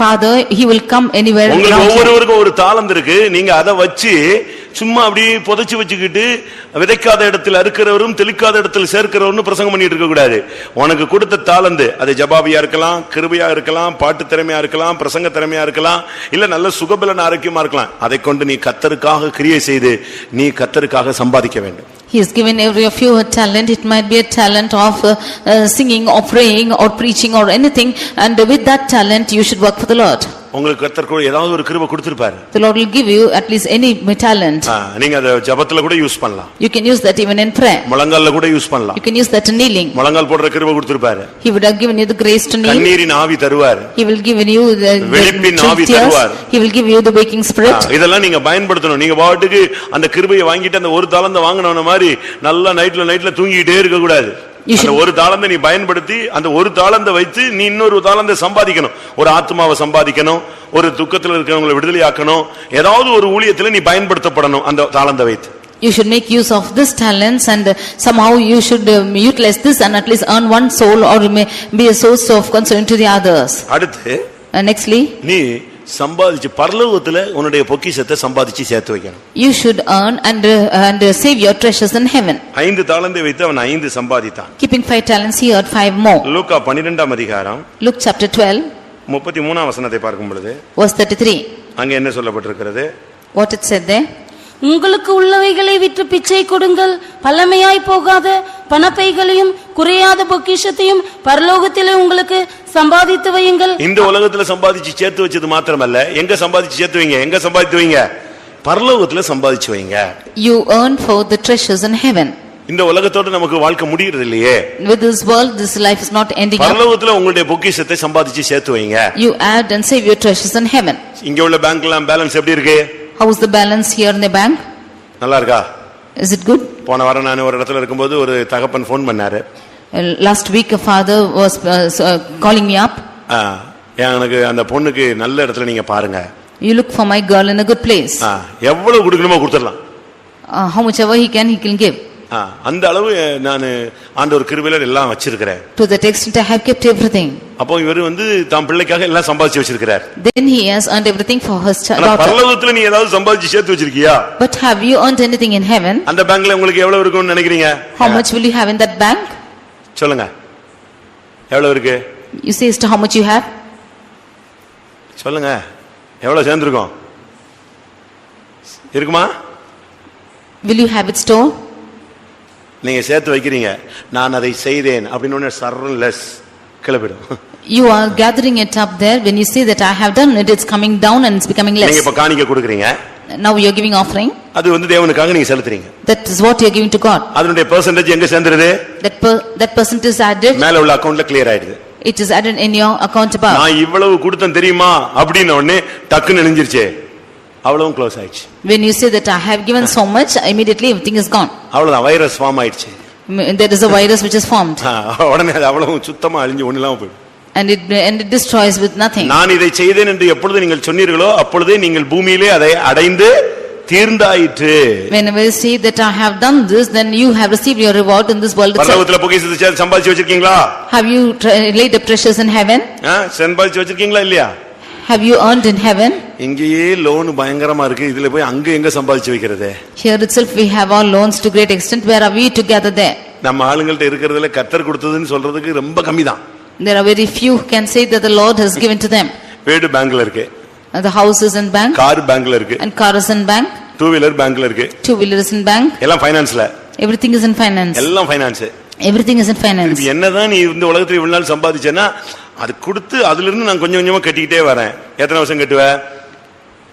Father, he will come anywhere. உங்களுக்கு ஒவ்வொருவருக்கும் ஒரு தாளந்து இருக்கு, நீங்க அதை வச்சு சும்மா அப்படியே புதைச்சு வச்சுக்கிட்டு விதைக்காத இடத்துல அறுக்கிறவரும் தெளிக்காத இடத்துல சேர்க்கிறவரும் பிரசங்கம் பண்ணிட்டு இருக்க கூடாது. உனக்கு கொடுத்த தாளந்து, அது ஜபாபியா இருக்கலாம், கிருபையா இருக்கலாம், பாட்டு திறமையா இருக்கலாம், பிரசங்க திறமையா இருக்கலாம், இல்ல நல்ல சுகபலன் ஆரோக்கியமா இருக்கலாம். அதை கொண்டு நீ கர்த்தருக்காக கிரியை செய்து நீ கர்த்தருக்காக சம்பாதிக்க வேண்டும். He has given every of you a talent. It might be a talent of singing or praying or preaching or anything, and with that talent you should work for the Lord. உங்களுக்கு கர்த்தர் கூட ஏதாவது ஒரு கிருபை கொடுத்திருப்பாரு. The Lord will give you at least any talent. நீங்க அதை ஜெபத்துல கூட யூஸ் பண்ணலாம். You can use that even in prayer. முழங்கால்ல கூட யூஸ் பண்ணலாம். You can use that in kneeling. முழங்கால் போடுற கிருபை கொடுத்திருப்பாரு. He would have given you the grace to kneel. கண்ணீரின் ஆவி தருவார். He will give you the வெளிப்பின் ஆவி தருவார். He will give you the waking spirit. இதெல்லாம் நீங்க பயன்படுத்தணும். நீங்க பாட்டுக்கு அந்த கிருபையை வாங்கிட்டு அந்த ஒரு தாளந்த வாங்குனவன மாதிரி நல்லா நைட்ல தூங்கிட்டே இருக்க கூடாது. அந்த ஒரு தாளந்த நீ பயன்படுத்தி அந்த ஒரு தாளந்த வைத்து நீ இன்னொரு தாளந்த சம்பாதிக்கணும். ஒரு ஆத்மாவை சம்பாதிக்கணும், ஒரு துக்கத்துல இருக்கிறவங்களை விடுதலை ஆக்கணும், ஏதாவது ஒரு ஊழியத்துல நீ பயன்படுத்தப்படணும் அந்த தாளந்த வைத்து. You should make use of this talents, and somehow you should utilize this and at least earn one soul or be a source of concern to the others. அடுத்து nextly, நீ சம்பாதிச்சு பரலோகத்துல உன்னுடைய பொக்கிஷத்தை சம்பாதிச்சு சேர்த்து வைக்கணும். You should earn and save your treasures in heaven. 5 தாலந்தை வைத்து அவன் 5 சம்பாதித்தான். Keeping 5 talents, he earned 5 more. லூக்கா 12ஆம் அதிகாரம் Luke chapter 12 33ஆம் வசனத்தை பார்க்கும் பொழுது verse 33, அங்க என்ன சொல்லப்பட்டிருக்கிறது? what it said there? உங்களுக்கு உள்ளவைகளை விற்று பிச்சை கொடுங்கள், பழமையாய் போகாத பணப்பைகளையும் குறையாத பொக்கிஷத்தையும் பரலோகத்திலே உங்களுக்கு சம்பாதித்து வையுங்கள். இந்த உலகத்துல சம்பாதிச்சு சேர்த்து வச்சது மாத்திரமல்ல, எங்க சம்பாதிச்சு சேர்த்து வைங்க, எங்க சம்பாதித்து வைங்க, பரலோகத்துல சம்பாதிச்சு வைங்க. You earn for the treasures in heaven. இந்த உலகத்தோட நமக்கு வாழ்க்கை முடியறது இல்லையே. With this world, this life is not ending up. பரலோகத்துல உங்களுடைய பொக்கிஷத்தை சம்பாதிச்சு சேர்த்து வைங்க. You add and save your treasures in heaven. இங்க உள்ள பேங்க்ல பேலன்ஸ் எப்படி இருக்கு? How is the balance here in the bank? நல்லா இருக்கா? Is it good? போன வாரம் நான் ஒரு இடத்துல இருக்கும்போது ஒரு தகப்பன் ஃபோன் பண்ணாரு. Last week a father was calling me up. எனக்கு அந்த பொண்ணுக்கு நல்ல இடத்துல நீங்க பாருங்க. You look for my girl in a good place. எவ்வளவு கொடுக்கணுமோ கொடுத்துடலாம். How much ever he can give. அந்த அளவு நான் ஆண்டவர் கிருபையில எல்லாம் வச்சிருக்கிறேன். To that extent I have kept everything. அப்போ இவர் தாம் பிள்ளைக்காக எல்லாம் சம்பாதிச்சு வச்சிருக்கிறார். Then he has earned everything for his daughter. பரலோகத்துல நீ ஏதாவது சம்பாதிச்சு சேர்த்து வச்சிருக்கியா? But have you earned anything in heaven? அந்த பேங்க்ல உங்களுக்கு எவ்வளவு இருக்கும்னு நினைக்கிறீங்க? How much will you have in that bank? சொல்லுங்க, எவ்வளவு இருக்கு? You say as to how much you have? சொல்லுங்க, எவ்வளவு சேர்ந்திருக்கும்? இருக்குமா? Will you have it stored? நீங்க சேர்த்து வைக்கிறீங்க, நான் அதை செய்தேன் அப்படின்னு சர்லெஸ் கிளப்பிடும். You are gathering it up there. When you say that I have done it, it's coming down and it's becoming less. நீங்க இப்ப காணிக்கை கொடுக்கறீங்க. Now you are giving offering. அது தேவனுக்காக நீங்க செலுத்துறீங்க. That is what you are giving to God. அதனுடைய percentage எங்க சேர்ந்துருது? That percentage is added. மேல உள்ள அக்கவுண்ட்ல கிளியர் ஆயிடுது. It is added in your account above. நான் இவ்வளவு கொடுத்தேன் தெரியுமா அப்படின உடனே டக்குன்னு நெஞ்சிருச்சே, அவ்வளவும் க்ளோஸ் ஆயிடுச்சு. When you say that I have given so much, immediately everything is gone. அவ்வளவுதான், வைரஸ் ஃபார்ம் ஆயிடுச்சு. There is a virus which is formed. உடனே அது அவ்வளவும் சுத்தமா அழிஞ்சு ஒண்ணுலாம் போய்டும். And it destroys with nothing. நான் இதை செய்தேன் என்று எப்பொழுது நீங்கள் சொன்னீர்களோ அப்பொழுதே நீங்கள் பூமியிலே அதை அடைந்து தீர்ந்தாயிற்று. Whenever you say that I have done this, then you have received your reward in this world itself. பரலோகத்துல பொக்கிஷத்தை சம்பாதிச்சு வச்சிருக்கீங்களா? Have you laid up treasures in heaven? சம்பாதிச்சு வச்சிருக்கீங்களா இல்லையா? Have you earned in heaven? இங்கேயே லோன் பயங்கரமா இருக்கு, இதுல போய் அங்க எங்க சம்பாதிச்சு வைக்கிறது? Here itself we have our loans to great extent. Where are we to gather there? நம்ம ஆளுங்கள்ட்ட இருக்கிறதுல கர்த்தர் கொடுத்ததுன்னு சொல்றதுக்கு ரொம்ப கம்மிதான். There are very few who can say that the Lord has given to them. வீடு பேங்க்ல இருக்கு, The house is in bank, car பேங்க்ல இருக்கு, and car is in bank, two wheeler பேங்க்ல இருக்கு, two wheelers in bank, எல்லாம் ஃபைனான்ஸ்ல, everything is in finance. எல்லாம் finance. Everything is in finance. என்னதான் நீ இந்த உலகத்துல இவ்வளவு நாள் சம்பாதிச்சேன்னா அது கொடுத்து அதுல இருந்து நான் கொஞ்சம் கொஞ்சமா கட்டிக்கிட்டே வரேன். எத்தனை வருஷம் கட்டுவ?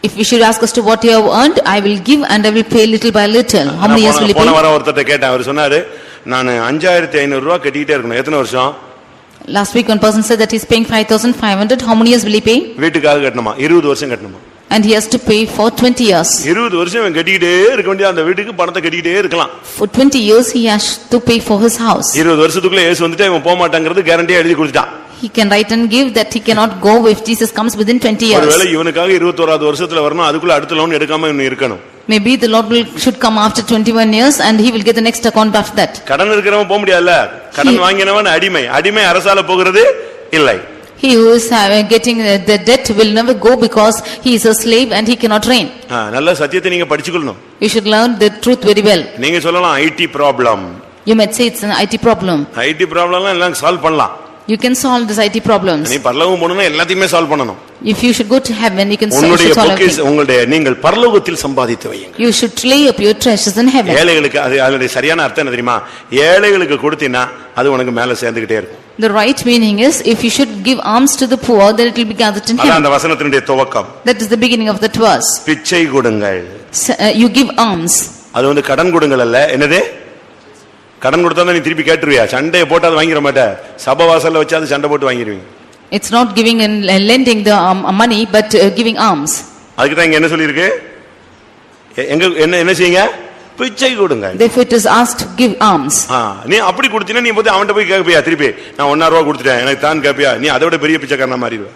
If we should ask us to what you have earned, I will give and I will pay little by little. How many years will you pay? போன வாரம் ஒருத்தர்ட்ட கேட்டேன், அவர் சொன்னாரு நான் 5500 ரூபாய் கட்டிக்கிட்டே இருக்கணும். எத்தனை வருஷம்? Last week one person said that he is paying 5500. How many years will he pay? வீட்டுக்காக கட்டணுமா? 20 வருஷம் கட்டணுமா? And he has to pay for 20 years. 20 வருஷம் அவன் கட்டிக்கிட்டே இருக்க வேண்டிய அந்த வீட்டுக்கு பணத்தை கட்டிக்கிட்டே இருக்கலாம். For 20 years he has to pay for his house. 20 வருஷத்துக்குள்ள இயேசு வந்துட்டு இவன் போக மாட்டாங்கிறது கேரண்டியா எழுதி கொடுத்துட்டான். He can write and give that he cannot go if Jesus comes within 20 years. ஒருவேளை இவனுக்காக 21வது வருஷத்துல வரணும், அதுக்குள்ள அடுத்த லோன் எடுக்காம இவன் இருக்கணும். Maybe the Lord should come after 21 years and he will get the next account after that. கடன் இருக்கிறவன் போக முடியாதுல்ல. கடன் வாங்கினவன் அடிமை அரசால போகிறது இல்லை. He who is getting the debt will never go because he is a slave and he cannot reign. நல்ல சத்தியத்தை நீங்க படிச்சுக்கணும். You should learn the truth very well. நீங்க சொல்லலாம் IT problem. You might say it's an IT problem. IT ப்ராப்ளம்லாம் எல்லாம் solve பண்ணலாம். You can solve this IT problems. நீ பரலோகம் போணும்னா எல்லாத்தையுமே சால்வ் பண்ணணும். If you should go to heaven, you can solve everything. உங்களுடைய நீங்கள் பரலோகத்தில் சம்பாதித்து வையுங்கள். You should lay up your treasures in heaven. ஏழைகளுக்கு அதனுடைய சரியான அர்த்தம் என்ன தெரியுமா? ஏழைகளுக்கு கொடுத்தீனா அது உனக்கு மேல சேர்ந்துக்கிட்டே இருக்கும். The right meaning is if you should give alms to the poor, then it will be gathered in heaven. அந்த வசனத்தினுடைய துவக்கம். That is the beginning of that verse. பிச்சை கொடுங்கள். You give alms. அது வந்து கடன் கொடுங்கள் அல்ல. என்னது? கடன் கொடுத்தா நீ திருப்பி கேட்டுருவியா? சண்டையை போட்டு அது வாங்கிட மாட்ட. சபை வாசல்ல வச்சு அது சண்டை போட்டு வாங்கிடுவீங்க. It's not giving and lending the money but giving alms. அதுக்கு தான் இங்க என்ன சொல்லி இருக்கு? எங்க என்ன செய்யுங்க? பிச்சை கொடுங்க. Therefore it is asked to give alms. நீ அப்படி கொடுத்தீனா நீ போய் அவன்கிட்ட போய் கேப்பியா? திருப்பி நான் 1.5 ரூபாய் கொடுத்துட்டேன் எனக்கு தான் கேப்பியா? நீ அதை விட பெரிய பிச்சைக்காரனா மாறிடுவ.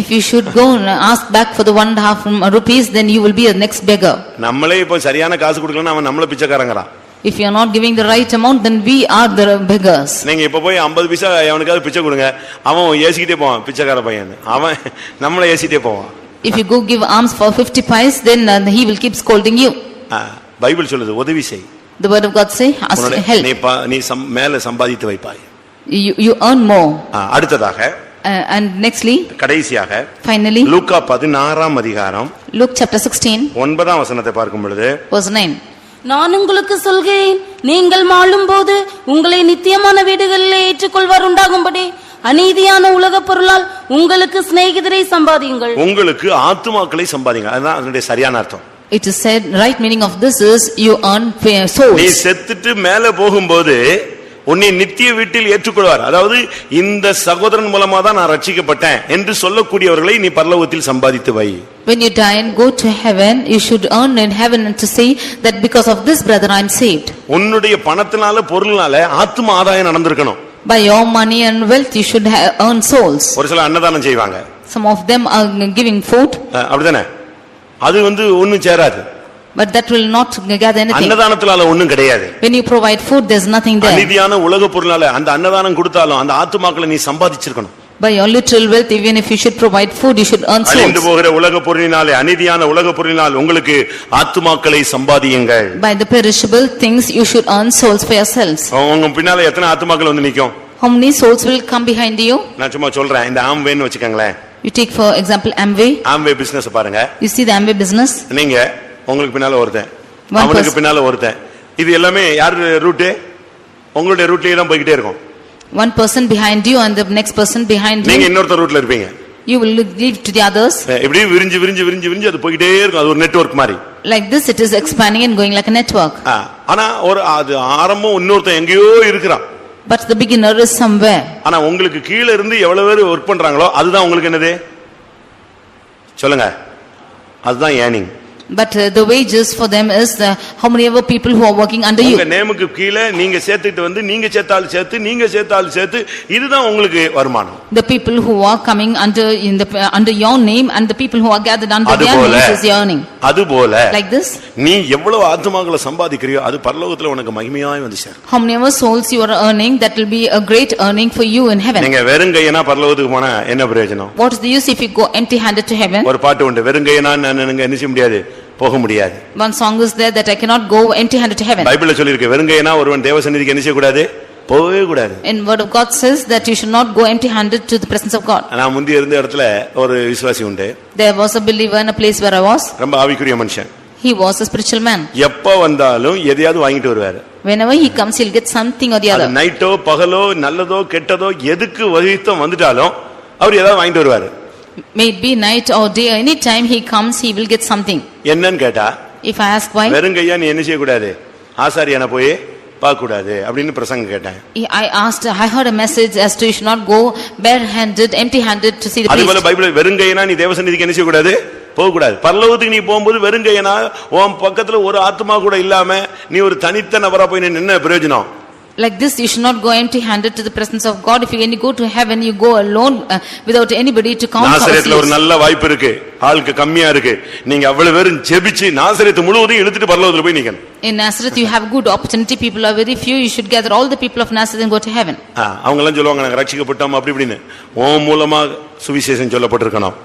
If you should go and ask back for the 1.5 rupees, then you will be the next beggar. நம்மளே இப்போ சரியான காசு கொடுக்கலன்னா அவன் நம்மள பிச்சைக்காரங்கறான். If you are not giving the right amount, then we are the beggars. நீங்க இப்ப போய் 50 பைசா அவனுக்காக பிச்சை கொடுங்க, அவன் ஏசிக்கிட்டே போவான் பிச்சைக்கார பையன். அவன் நம்மள ஏசிக்கிட்டே போவான். If you go give alms for 50 paise, then he will keep scolding you. Bible சொல்லுது உதவி செய். The word of God say ask help. நீ மேல சம்பாதித்து வைப்பாய். You earn more. அடுத்ததாக and nextly கடைசியாக finally லூக்கா 16ஆம் அதிகாரம் Luke chapter 16 9ஆம் வசனத்தை பார்க்கும் பொழுது verse 9. நான் உங்களுக்கு சொல்கிறேன், நீங்கள் மாளும்போது உங்களை நித்தியமான வீடுகளிலே ஏற்றுக்கொள்வார் உண்டாகும்படி அநீதியான உலக பொருளால் உங்களுக்கு சிநேகிதரை சம்பாதியுங்கள். உங்களுக்கு ஆத்துமாக்களை சம்பாதிங்க. அதுதான் அதனுடைய சரியான அர்த்தம். It is said, right meaning of this is you earn souls. நீ செத்துட்டு மேல போகும்போது உன்னை நித்திய வீட்டில் ஏற்றுக்கொள்வார். அதாவது இந்த சகோதரன் மூலமா தான் நான் ரட்சிக்கப்பட்டேன் என்று சொல்லக்கூடியவர்களை நீ பரலோகத்தில் சம்பாதித்து வை. When you die and go to heaven, you should earn in heaven and to say that because of this brother I am saved. உன்னுடைய பணத்தினால பொருள்னால ஆத்தும ஆதாயம் நடந்திருக்கணும். By your money and wealth you should earn souls. ஒரு சில அன்னதானம் செய்வாங்க. Some of them are giving food. அப்படிதானே? அது வந்து ஒண்ணும் சேராது. But that will not gather anything. அன்னதானத்தினால ஒண்ணும் கிடையாது. When you provide food, there is nothing there. அநீதியான உலக பொருளால அந்த அன்னதானம் கொடுத்தாலும் அந்த ஆத்துமாக்களை நீ சம்பாதிச்சிருக்கணும். By your literal wealth, even if you should provide food, you should earn souls. அழிந்து போகிற உலக பொருளினாலே அநீதியான உலக பொருளினால் உங்களுக்கு ஆத்துமாக்களை சம்பாதியுங்கள். By the perishable things, you should earn souls for yourselves. உங்க பின்னால எத்தனை ஆத்துமாக்கள் வந்து நிக்கும்? How many souls will come behind you? நான் சும்மா சொல்றேன். இந்த ஆம்வேன்னு வச்சுக்கங்களேன். You take for example Amway. Amway business பாருங்க. You see the Amway business. நீங்க உங்களுக்கு பின்னால ஒருத்தன், அவனுக்கு பின்னால ஒருத்தன், இது எல்லாமே யார் ரூட்? உங்களுடைய ரூட்லயே தான் போயிட்டே இருக்கும். One person behind you and the next person behind you. நீங்க இன்னொரு ரூட்ல இருப்பீங்க. You will give to the others. இப்படி விரிஞ்சு அது போயிட்டே இருக்கும். அது ஒரு நெட்வொர்க் மாதிரி. Like this it is expanding and going like a network. ஆனா ஒரு அது ஆரம்பம் இன்னொருத்தன் எங்கேயோ இருக்கிறான். But the beginner is somewhere. ஆனா உங்களுக்கு கீழ இருந்து எவ்வளவு பேர் வர்க் பண்றாங்களோ அதுதான் உங்களுக்கு என்னது? சொல்லுங்க. அதுதான் earning. But the wages for them is how many ever people who are working under you. உங்க நேமுக்கு கீழே நீங்க சேர்த்துட்டு வந்து நீங்க சேர்த்தாலும் சேர்த்து நீங்க சேர்த்தாலும் சேர்த்து இதுதான் உங்களுக்கு வருமானம். The people who are coming under your name and the people who are gathered under their names is earning. அதுபோல Like this. நீ எவ்வளவு ஆத்துமாக்களை சம்பாதிக்கிறியோ அது பரலோகத்துல உனக்கு மகிமையாய் வந்து சேரும். How many ever souls you are earning, that will be a great earning for you in heaven. நீங்க வெறுங்கையனா பரலோகத்துக்கு போனா என்ன பிரயோஜனம்? What is the use if you go empty handed to heaven? ஒரு பாட்டு உண்டு, வெறுங்கையனா நான் என்ன செய்ய முடியாது, போக முடியாது. One song is there that I cannot go empty handed to heaven. பைபிள்ல சொல்லி இருக்கு, வெறுங்கையனா ஒருவன் தேவசந்நிதிக்கு என்ன செய்ய கூடாது, போகவே கூடாது. In word of God says that you should not go empty handed to the presence of God. நான் முந்தி இருந்த இடத்துல ஒரு விசுவாசி உண்டு. There was a believer in a place where I was. ரொம்ப ஆவிக்குரிய மனுஷன். He was a spiritual man. எப்ப வந்தாலும் எதையாவது வாங்கிட்டு வருவாரு. Whenever he comes, he'll get something or the other. நைட்டோ பகலோ நல்லதோ கெட்டதோ எதுக்கு வகித்தம் வந்துட்டாலும் அவர் ஏதாவது வாங்கிட்டு வருவாரு. May it be night or day, any time he comes, he will get something. என்னன்னு கேட்டா, If I ask why, வெறுங்கையா நீ என்ன செய்ய கூடாது, ஆசாரியனை போய் பார்க்க கூடாது அப்படின்னு பிரசங்கம் கேட்டேன். I heard a message as to you should not go barehanded, empty-handed to see the priest. அதுபோல பைபிள் வெறுங்கையனா நீ தேவசந்நிதிக்கு என்ன செய்ய கூடாது, போக கூடாது. பரலோகத்துக்கு நீ போகும்போது வெறுங்கையனா உன் பக்கத்துல ஒரு ஆத்மா கூட இல்லாம நீ ஒரு தனித்த நபரா போய் என்ன பிரயோஜனம்? Like this, you should not go empty-handed to the presence of God. If you go to heaven, you go alone without anybody to count. நாசரேத்துல ஒரு நல்ல வாய்ப்பு இருக்கு, ஆளுக்கு கம்மியா இருக்கு. நீங்க அவ்வளவு பேரும் ஜெபிச்சு நாசரேத்து முழுவதையும் இழுத்துட்டு பரலோகத்துல போய் நிக்கணும். In Nazareth, you have good opportunity. People are very few. You should gather all the people of Nazareth and go to heaven. அவங்க எல்லாம் சொல்லுவாங்க, நாங்க ரட்சிக்கப்பட்டோம் அப்படி இப்படின்னு. உன் மூலமா சுவிசேஷம் சொல்லப்பட்டிருக்கணும்.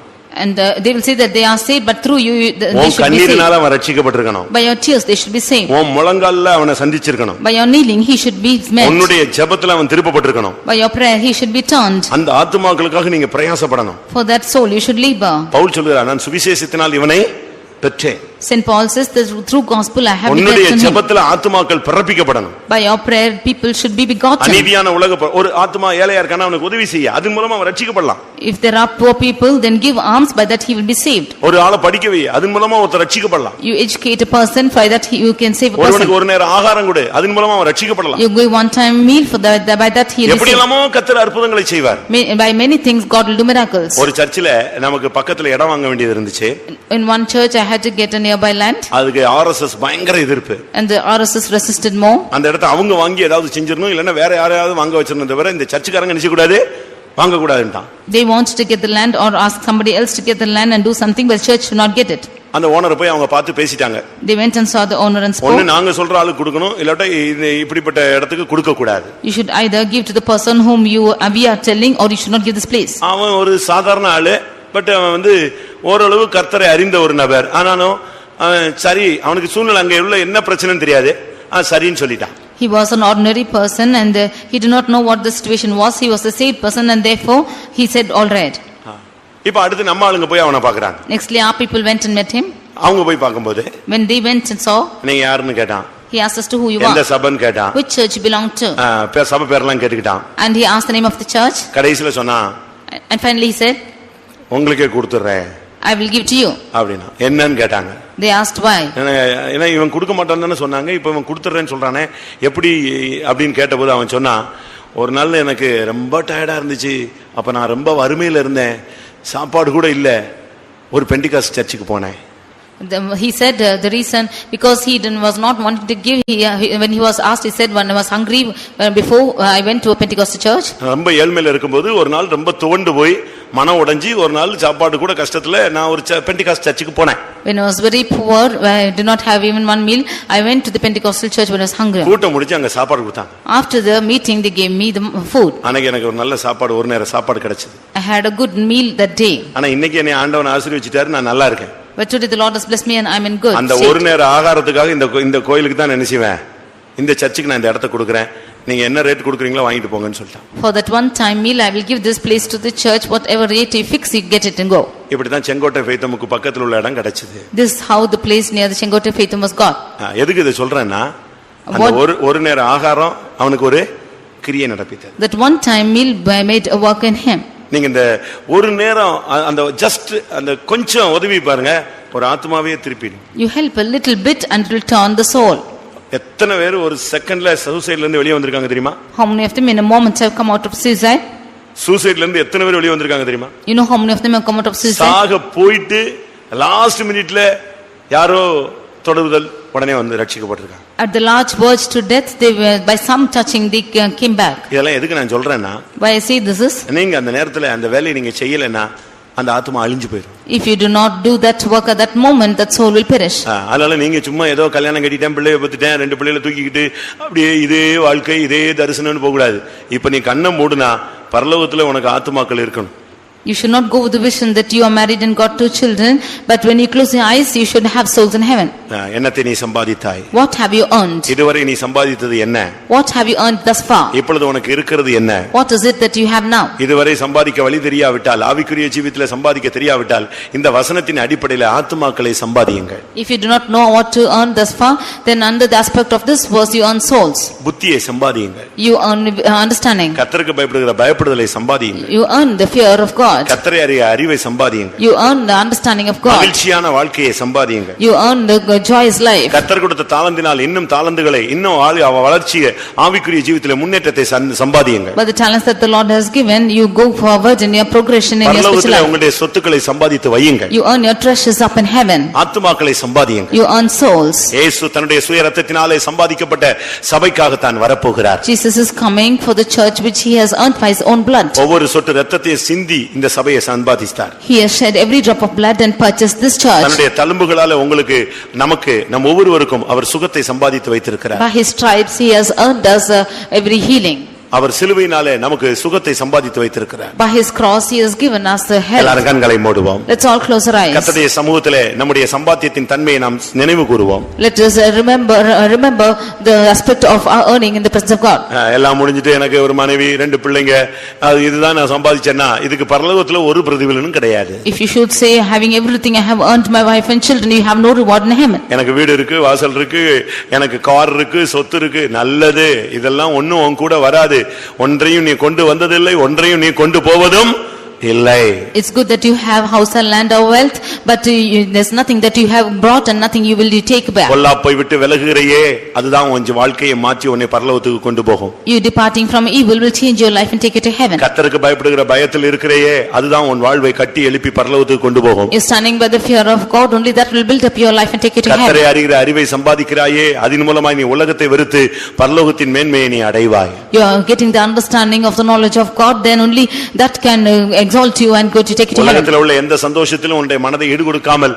And they will say that they are saved, but through you they should be saved. கண்ணீரினால அவன் ரட்சிக்கப்பட்டிருக்கணும். By your tears they should be saved. உன் முழங்கால்ல அவனை சந்திச்சிருக்கணும். By your kneeling he should be met. உன்னுடைய ஜெபத்துல அவன் திருப்பப்பட்டிருக்கணும். By your prayer he should be turned. அந்த ஆத்துமாக்களுக்காக நீங்க பிரயாசப்படணும். For that soul you should labor. Pavul சொல்றார், நான் சுவிசேஷத்தினால் இவனை பெற்றேன். St. Paul says that through gospel I have begotten him. உன்னுடைய ஜெபத்துல ஆத்துமாக்கள் பிறப்பிக்கப்படணும். By your prayer people should be begotten. அநீதியான உலக ஒரு ஆத்துமா ஏழையா இருக்கானா அவனுக்கு உதவி செய்ய, அதன் மூலமா அவன் ரட்சிக்கப்படலாம். If there are poor people, then give alms, by that he will be saved. ஒரு ஆளை படிக்க வை, அதன் மூலமா ஒருத்தர் ரட்சிக்கப்படலாம். You educate a person, by that you can save a person. ஒருவனுக்கு ஒரு நேரம் ஆகாரம் கொடு, அதன் மூலமா அவன் ரட்சிக்கப்படலாம். You give one time meal for that, by that he will be saved. எப்படியெல்லாமோ கர்த்தர் அற்புதங்களை செய்வார். By many things God will do miracles. ஒரு சர்ச்சில நமக்கு பக்கத்துல இடம் வாங்க வேண்டியது இருந்துச்சு. In one church I had to get a nearby land. அதுக்கு ஆர்எஸ்எஸ் பயங்கர எதிர்ப்பு. And the RSS resisted more. அந்த இடத்தை அவங்க வாங்கி ஏதாவது செஞ்சிரணும், இல்லன்னா வேற யாரையாவது வாங்க வச்சிரணும், தவிர இந்த சர்ச்சுக்காரங்க நிச்சய கூடாது, வாங்க கூடாதுன்றான். They wanted to get the land or ask somebody else to get the land and do something, but church should not get it. அந்த ஓனர் போய் அவங்க பார்த்து பேசிட்டாங்க. They went and saw the owner and spoke. ஒன்னு நாங்க சொல்ற ஆளு கொடுக்கணும், இல்லாட்ட இப்படிப்பட்ட இடத்துக்கு கொடுக்க கூடாது. You should either give to the person whom we are telling, or you should not give this place. அவன் ஒரு சாதாரண ஆளு, பட் அவன் ஓரளவு கர்த்தரை அறிந்த ஒரு நபர். ஆனாலும் சரி, அவனுக்கு சூழ்நிலை அங்க உள்ள என்ன பிரச்சனைன்னு தெரியாது, சரின்னு சொல்லிட்டான். He was an ordinary person and he did not know what the situation was. He was a saved person and therefore he said all right. இப்ப அடுத்து நம்ம ஆளுங்க போய் அவனை பாக்குறாங்க. Nextly our people went and met him. அவங்க போய் பாக்கும்போது when they went and saw, நீங்க யாருன்னு கேட்டான். He asked us to who you are. எந்த சபைன்னு கேட்டான். Which church you belong to. சபை பேரெல்லாம் கேட்டுக்கிட்டான். And he asked the name of the church. கடைசில சொன்னான், and finally he said, உங்களுக்கே கொடுத்துறேன், I will give to you. அப்படினா என்னன்னு கேட்டாங்க. They asked why. ஏன்னா இவன் கொடுக்க மாட்டான்னு சொன்னாங்க, இப்ப இவன் கொடுத்துறேன்னு சொல்றானே எப்படி அப்படின்னு கேட்டபோது அவன் சொன்னான், ஒரு நாள் எனக்கு ரொம்ப டயர்டா இருந்துச்சு, அப்ப நான் ரொம்ப வறுமையில இருந்தேன், சாப்பாடு கூட இல்ல, ஒரு பெண்டிகாஸ்ட் சர்ச்சுக்கு போனேன். He said the reason because he was not wanting to give. When he was asked, he said, when I was hungry before I went to a Pentecostal church. ரொம்ப ஏழ்மையில இருக்கும்போது ஒரு நாள் ரொம்ப துவண்டு போய் மனம் உடைஞ்சி ஒரு நாள் சாப்பாடு கூட கஷ்டத்துல நான் ஒரு பெண்டிகாஸ்ட் சர்ச்சுக்கு போனேன். When I was very poor, I did not have even one meal, I went to the Pentecostal church when I was hungry. கூட்டம் முடிஞ்சு அங்க சாப்பாடு கொடுத்தாங்க. After the meeting they gave me the food. அன்னைக்கு எனக்கு ஒரு நல்ல சாப்பாடு, ஒரு நேர சாப்பாடு கிடைச்சது. I had a good meal that day. ஆனா இன்னைக்கு என்னை ஆண்டவன் ஆசீர்வதிச்சிட்டாரு, நான் நல்லா இருக்கேன். But today the Lord has blessed me and I am in good. அந்த ஒரு நேர ஆகாரத்துக்காக இந்த கோயிலுக்கு தான் நினைச்சுவேன், இந்த சர்ச்சுக்கு நான் இந்த இடத்தை கொடுக்கிறேன், நீங்க என்ன ரேட் கொடுக்குறீங்களோ வாங்கிட்டு போங்கன்னு சொல்லிட்டான். For that one time meal I will give this place to the church, whatever rate you fix you get it and go. இப்படி தான் செங்கோட்டை ஃபெய்தமுக்கு பக்கத்துல உள்ள இடம் கிடைச்சது. This is how the place near the Chengote Faithum was got. எதுக்கு இதை சொல்றேன்னா, அந்த ஒரு நேர ஆகாரம் அவனுக்கு ஒரு கிரியை நடப்பித்தது. That one time meal made a work in him. நீங்க இந்த ஒரு நேரம் அந்த ஜஸ்ட் அந்த கொஞ்சம் உதவி பாருங்க, ஒரு ஆத்மாவே திருப்பிடும். You help a little bit and it will turn the soul. எத்தனை பேர் ஒரு செகண்ட்ல சூசைட்ல இருந்து வெளியே வந்திருக்காங்க தெரியுமா? How many of them in a moment have come out of suicide? சூசைட்ல இருந்து எத்தனை பேர் வெளியே வந்திருக்காங்க தெரியுமா? You know how many of them have come out of suicide? சாக போயிட்டு லாஸ்ட் மினிட்ல யாரோ தொடுதல் உடனே வந்து ரட்சிக்கப்பட்டிருக்காங்க. At the large verge to death, they were, by some touching, they came back. இதெல்லாம் எதுக்கு நான் சொல்றேன்னா, Why I say this is, நீங்க அந்த நேரத்துல அந்த வேலையை நீங்க செய்யலைன்னா அந்த ஆத்மா அழிஞ்சு போயிடும். if you do not do that work at that moment, that soul will perish. அதனால நீங்க சும்மா ஏதோ கல்யாணம் கட்டிட்டேன், பிள்ளைய பத்துட்டேன், 2 பிள்ளைகளை தூக்கிக்கிட்டு அப்படியே இதே வாழ்க்கை இதே தரிசனம்னு போக கூடாது. இப்ப நீ கண்ணை மூடுனா பரலோகத்துல உனக்கு ஆத்மாக்கள் இருக்கணும். You should not go with the vision that you are married and got 2 children, but when you close your eyes, you should have souls in heaven. என்னத்தை நீ சம்பாதித்தாய்? What have you earned? இதுவரை நீ சம்பாதித்தது என்ன? What have you earned thus far? இப்பொழுது உனக்கு இருக்கிறது என்ன? What is it that you have now? இதுவரை சம்பாதிக்க வழி தெரியாவிட்டால், ஆவிக்குரிய ஜீவிதத்தில் சம்பாதிக்க தெரியாவிட்டால், இந்த வசனத்தின் அடிப்படையில் ஆத்மாக்களை சம்பாதியுங்கள். If you do not know what to earn thus far, then under the aspect of this verse you earn souls. புத்தியை சம்பாதியுங்கள். You earn understanding. கர்த்தருக்கு பயப்படுகிற பயப்படுதலை சம்பாதியுங்கள். You earn the fear of God. கர்த்தரை அறிய அறிவை சம்பாதியுங்கள். You earn the understanding of God. மகிழ்ச்சியான வாழ்க்கையை சம்பாதியுங்கள். You earn the joyous life. கர்த்தர் கொடுத்த தாளந்தினால் இன்னும் தாளந்துகளை, இன்னும் வளர்ச்சியை, ஆவிக்குரிய ஜீவிதத்தில் முன்னேற்றத்தை சம்பாதியுங்கள். By the talents that the Lord has given, you go forward in your progression in your spiritual life. உங்களுடைய சொத்துக்களை சம்பாதித்து வையுங்கள். You earn your treasures up in heaven. ஆத்துமாக்களை சம்பாதியுங்கள். You earn souls. இயேசு தன்னுடைய சுய இரத்தத்தினாலே சம்பாதிக்கப்பட்ட சபைக்காக தான் வரப்போகிறார். Jesus is coming for the church which he has earned by his own blood. ஒவ்வொரு சொட்டு இரத்தத்தை சிந்தி இந்த சபையை சம்பாதித்தார். He has shed every drop of blood and purchased this church. தன்னுடைய தழும்புகளால உங்களுக்கு, நமக்கு, நம் ஒவ்வொருவருக்கும் அவர் சுகத்தை சம்பாதித்து வைத்திருக்கிறார். By his stripes he has earned us every healing. அவர் சிலுவையினாலே நமக்கு சுகத்தை சம்பாதித்து வைத்திருக்கிறார். By his cross he has given us the health. எல்லாரும் கண்களை மூடுவோம். Let's all close our eyes. கர்த்தருடைய சமூகத்திலே நம்முடைய சம்பாத்தியத்தின் தன்மையை நாம் நினைவு கூறுவோம். Let us remember the aspect of our earning in the presence of God. எல்லாம் முடிஞ்சிட்டு எனக்கு ஒரு மனைவி 2 பிள்ளைங்க, இதுதான் நான் சம்பாதிச்சேன்னா இதுக்கு பரலோகத்துல ஒரு பிரதிபலனும் கிடையாது. If you should say having everything I have earned my wife and children, you have no reward in heaven. எனக்கு வீடு இருக்கு, வாசல் இருக்கு, எனக்கு கார் இருக்கு, சொத்து இருக்கு, நல்லது, இதெல்லாம் ஒண்ணும் உன் கூட வராது. ஒன்றையும் நீ கொண்டு வந்ததில்லை, ஒன்றையும் நீ கொண்டு போவதும் இல்லை. It's good that you have house and land or wealth, but there's nothing that you have brought and nothing you will take back. பொல்லாப்பை விட்டு விலகுகிறையே, அதுதான் உன் வாழ்க்கையை மாற்றி உன்னை பரலோகத்துக்கு கொண்டு போகும். You departing from evil will change your life and take you to heaven. கர்த்தருக்கு பயப்படுகிற பயத்தில் இருக்கிறையே, அதுதான் உன் வாழ்வை கட்டி எழுப்பி பரலோகத்துக்கு கொண்டு போகும். You're standing by the fear of God, only that will build up your life and take you to heaven. கர்த்தரை அறிகிற அறிவை சம்பாதிக்கிறாயே, அதன் மூலமாய் நீ உலகத்தை வெறுத்து பரலோகத்தின் மேன்மையை நீ அடைவாய். You are getting the understanding of the knowledge of God, then only that can exalt you and go to take it to heaven. உலகத்தில் உள்ள எந்த சந்தோஷத்திலும் உன்னுடைய மனதை ஈடுகொடுக்காமல்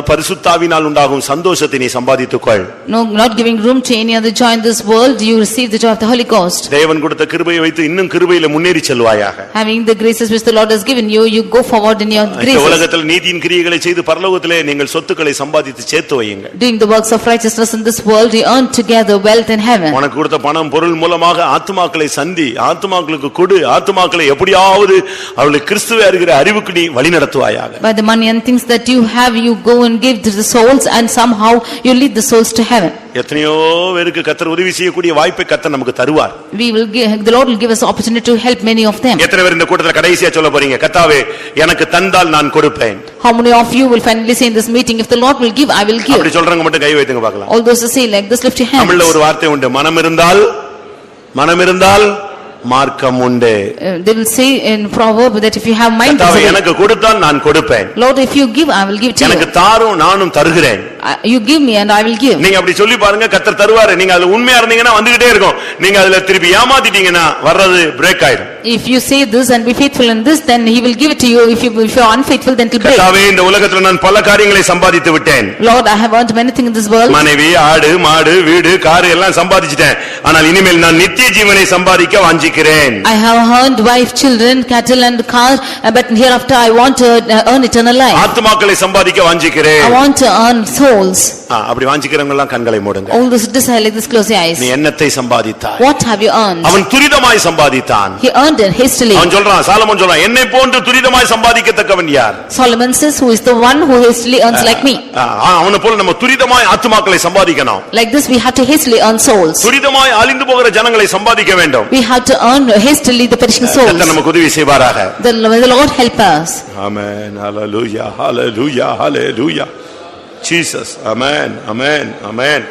பரிசுத்தாவினால் உண்டாகும் சந்தோஷத்தை நீ சம்பாதித்துக்கொள். No, not giving room to any other joy in this world, you receive the joy of the Holy Ghost. தேவன் கொடுத்த கிருபையை வைத்து இன்னும் கிருபையில முன்னேறி செல்வாயாக. Having the graces which the Lord has given you, you go forward in your graces. இந்த உலகத்தில் நீதியின் கிரியைகளை செய்து பரலோகத்திலே நீங்கள் சொத்துக்களை சம்பாதித்து சேர்த்து வையுங்கள். Doing the works of righteousness in this world, you earn together wealth in heaven. உனக்கு கொடுத்த பணம் பொருள் மூலமாக ஆத்துமாக்களை சந்தி, ஆத்துமாக்களுக்கு கொடு, ஆத்துமாக்களை எப்படியாவது அவளை கிறிஸ்துவை அறிகிற அறிவுக்கு நீ வழி நடத்துவாயாக. By the money and things that you have, you go and give to the souls, and somehow you lead the souls to heaven. எத்தனையோ பேருக்கு கர்த்தர் உதவி செய்யக்கூடிய வாய்ப்பை கர்த்தர் நமக்கு தருவார். The Lord will give us opportunity to help many of them. எத்தனை பேர் இந்த கூட்டத்தில் கடைசியா சொல்ல போறீங்க, கர்த்தாவே எனக்கு தந்தால் நான் கொடுப்பேன்? How many of you will finally say in this meeting, if the Lord will give, I will give? அப்படி சொல்றவங்க மட்டும் கை வைத்துங்க பார்க்கலாம். All those who say like this, lift your hands. தமிழ்ல ஒரு வார்த்தை உண்டு, மனம் இருந்தால் மார்க்கம் உண்டு. They will say in proverb that if you have mind, கர்த்தாவே எனக்கு கொடுத்தால் நான் கொடுப்பேன். Lord, if you give, I will give to you. எனக்கு தாரும் நானும் தருகிறேன். You give me and I will give. நீங்க அப்படி சொல்லி பாருங்க, கர்த்தர் தருவாரு. நீங்க அதுல உண்மையா இருந்தீங்கன்னா வந்துகிட்டே இருக்கும். நீங்க அதுல திருப்பி ஏமாத்திட்டீங்கன்னா வர்றது பிரேக் ஆயிடும். If you say this and be faithful in this, then he will give it to you. If you are unfaithful, then it will break. கர்த்தாவே இந்த உலகத்துல நான் பல காரியங்களை சம்பாதித்து விட்டேன். Lord, I have earned many things in this world. மனைவி, ஆடு, மாடு, வீடு, கார் எல்லாம் சம்பாதிச்சிட்டேன். ஆனால் இனிமேல் நான் நித்திய ஜீவனை சம்பாதிக்க வாஞ்சிக்கிறேன். I have earned wife, children, cattle and car, but hereafter I want to earn eternal life. ஆத்துமாக்களை சம்பாதிக்க வாஞ்சிக்கிறேன். I want to earn souls. அப்படி வாஞ்சிக்கிறவங்க எல்லாம் கண்களை மூடுங்க. All those desire like this, close your eyes. நீ என்னத்தை சம்பாதித்தாய்? What have you earned? அவன் துரிதமாய் சம்பாதித்தான். He earned it hastily. அவன் சொல்றான், சாலமோன் சொல்றான், என்னை போன்று துரிதமாய் சம்பாதிக்கத்தக்கவன் யார்? Solomon says, who is the one who hastily earns like me? அவனை போல நம்ம துரிதமாய் ஆத்துமாக்களை சம்பாதிக்கணும். Like this we have to hastily earn souls. துரிதமாய் அழிந்து போகிற ஜனங்களை சம்பாதிக்க வேண்டும். We have to earn hastily the perishing souls. கர்த்தர் நமக்கு உதவி செய்வாராக. The Lord help us. Amen. Hallelujah. Hallelujah. Hallelujah. Jesus. Amen. Amen. Amen.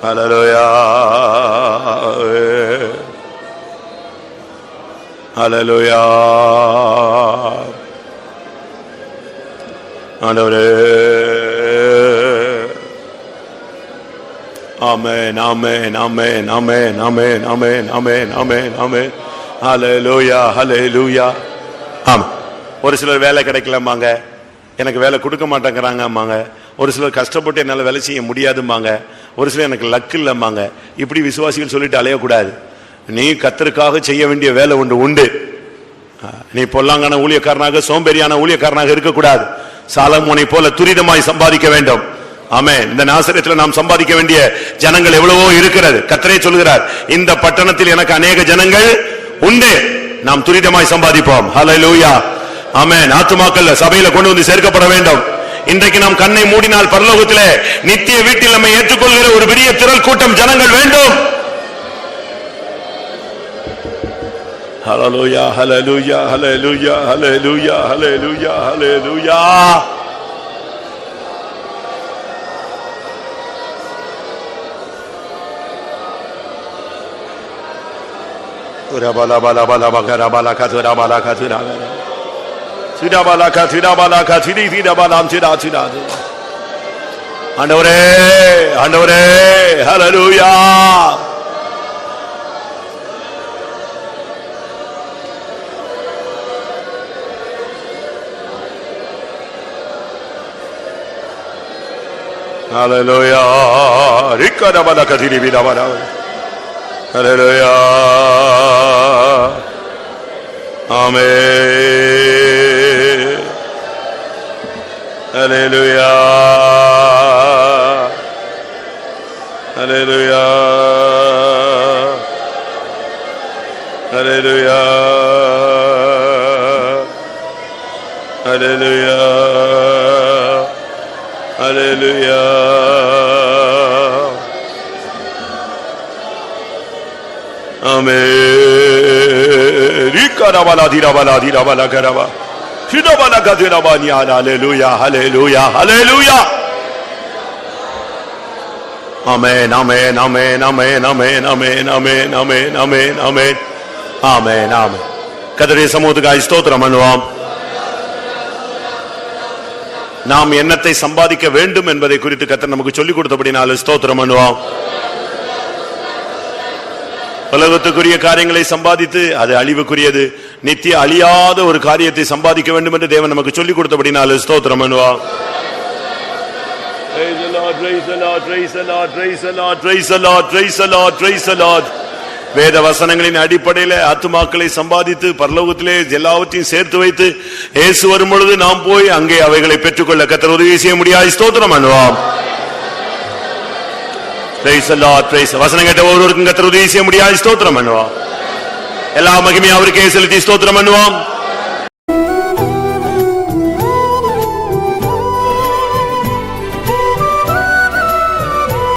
Hallelujah. Hallelujah. ஆண்டவரே ஆமென் ஆமென் ஆமென் ஆமென் ஆமென் ஆமென் ஆமென் ஆமென் ஆமென் ஹல்லேலூயா ஹல்லேலூயா. ஆமென். ஒரு சிலர் வேலை கிடைக்கலம்பாங்க, எனக்கு வேலை கொடுக்க மாட்டேங்கிறாங்கம்பாங்க. ஒரு சிலர் கஷ்டப்பட்டு என்னால வேலை செய்ய முடியாதும்பாங்க. ஒரு சிலர் எனக்கு லக் இல்லம்பாங்க. இப்படி விசுவாசிகள் சொல்லிட்டு அலையக்கூடாது. நீ கர்த்தருக்காக செய்ய வேண்டிய வேலை உண்டு. நீ பொல்லாங்கான ஊழியக்காரனாக சோம்பேறியான ஊழியக்காரனாக இருக்கக்கூடாது. சாலமோனை போல துரிதமாய் சம்பாதிக்க வேண்டும். ஆமென். இந்த நாசரேத்துல நாம் சம்பாதிக்க வேண்டிய ஜனங்கள் எவ்வளவோ இருக்கிறது. கர்த்தரே சொல்கிறார், இந்த பட்டணத்தில் எனக்கு அநேக ஜனங்கள் உண்டு, நாம் துரிதமாய் சம்பாதிப்போம். ஹல்லேலூயா. ஆமென். ஆத்துமாக்கள் சபையில கொண்டு வந்து சேர்க்கப்பட வேண்டும். இன்றைக்கு நாம் கண்ணை மூடினால் பரலோகத்திலே நித்திய வீட்டில் நம்மை ஏற்றுக்கொள்கிற ஒரு பெரிய திரள் கூட்டம் ஜனங்கள் வேண்டும். ஹல்லேலூயா ஹல்லேலூயா ஹல்லேலூயா ஹல்லேலூயா ஹல்லேலூயா ஹல்லேலூயா. ஆண்டவரே ஆண்டவரே ஹல்லேலூயா. ஹல்லேலூயா. ஹல்லேலூயா. ஆமென். ஹல்லேலூயா. ஹல்லேலூயா. ஹல்லேலூயா. ஹல்லேலூயா. ஹல்லேலூயா. ஆமென். ரிகரபலா திரபலா திரபலா கரபா திரபலா கதிரபானியா. ஹல்லேலூயா ஹல்லேலூயா ஹல்லேலூயா. ஆமென் ஆமென் ஆமென் ஆமென் ஆமென் ஆமென் ஆமென் ஆமென் ஆமென் ஆமென் ஆமென் ஆமென். கர்த்தருடைய சமூகத்துக்காய் ஸ்தோத்திரம் பண்ணுவோம். நாம் என்னத்தை சம்பாதிக்க வேண்டும் என்பதை குறித்து கர்த்தர் நமக்கு சொல்லிக் கொடுத்தபடினால ஸ்தோத்திரம் பண்ணுவோம். உலகத்துக்குரிய காரியங்களை சம்பாதித்து அது அழிவுக்குரியது. நித்திய அழியாத ஒரு காரியத்தை சம்பாதிக்க வேண்டும் என்று தேவன் நமக்கு சொல்லிக் கொடுத்தபடினால ஸ்தோத்திரம் பண்ணுவோம். வேத வசனங்களின் அடிப்படையில் ஆத்துமாக்களை சம்பாதித்து பரலோகத்திலே எல்லாவற்றையும் சேர்த்து வைத்து இயேசு வரும் பொழுது நாம் போய் அங்கே அவைகளை பெற்றுக்கொள்ள கர்த்தர் உதவி செய்ய முடியாது. ஸ்தோத்திரம் பண்ணுவோம். வசனம் கேட்ட ஒவ்வொருவருக்கும் கர்த்தர் உதவி செய்ய முடியாது. ஸ்தோத்திரம் பண்ணுவோம். எல்லா மகிமையும் அவருக்கே செலுத்தி ஸ்தோத்திரம் பண்ணுவோம்.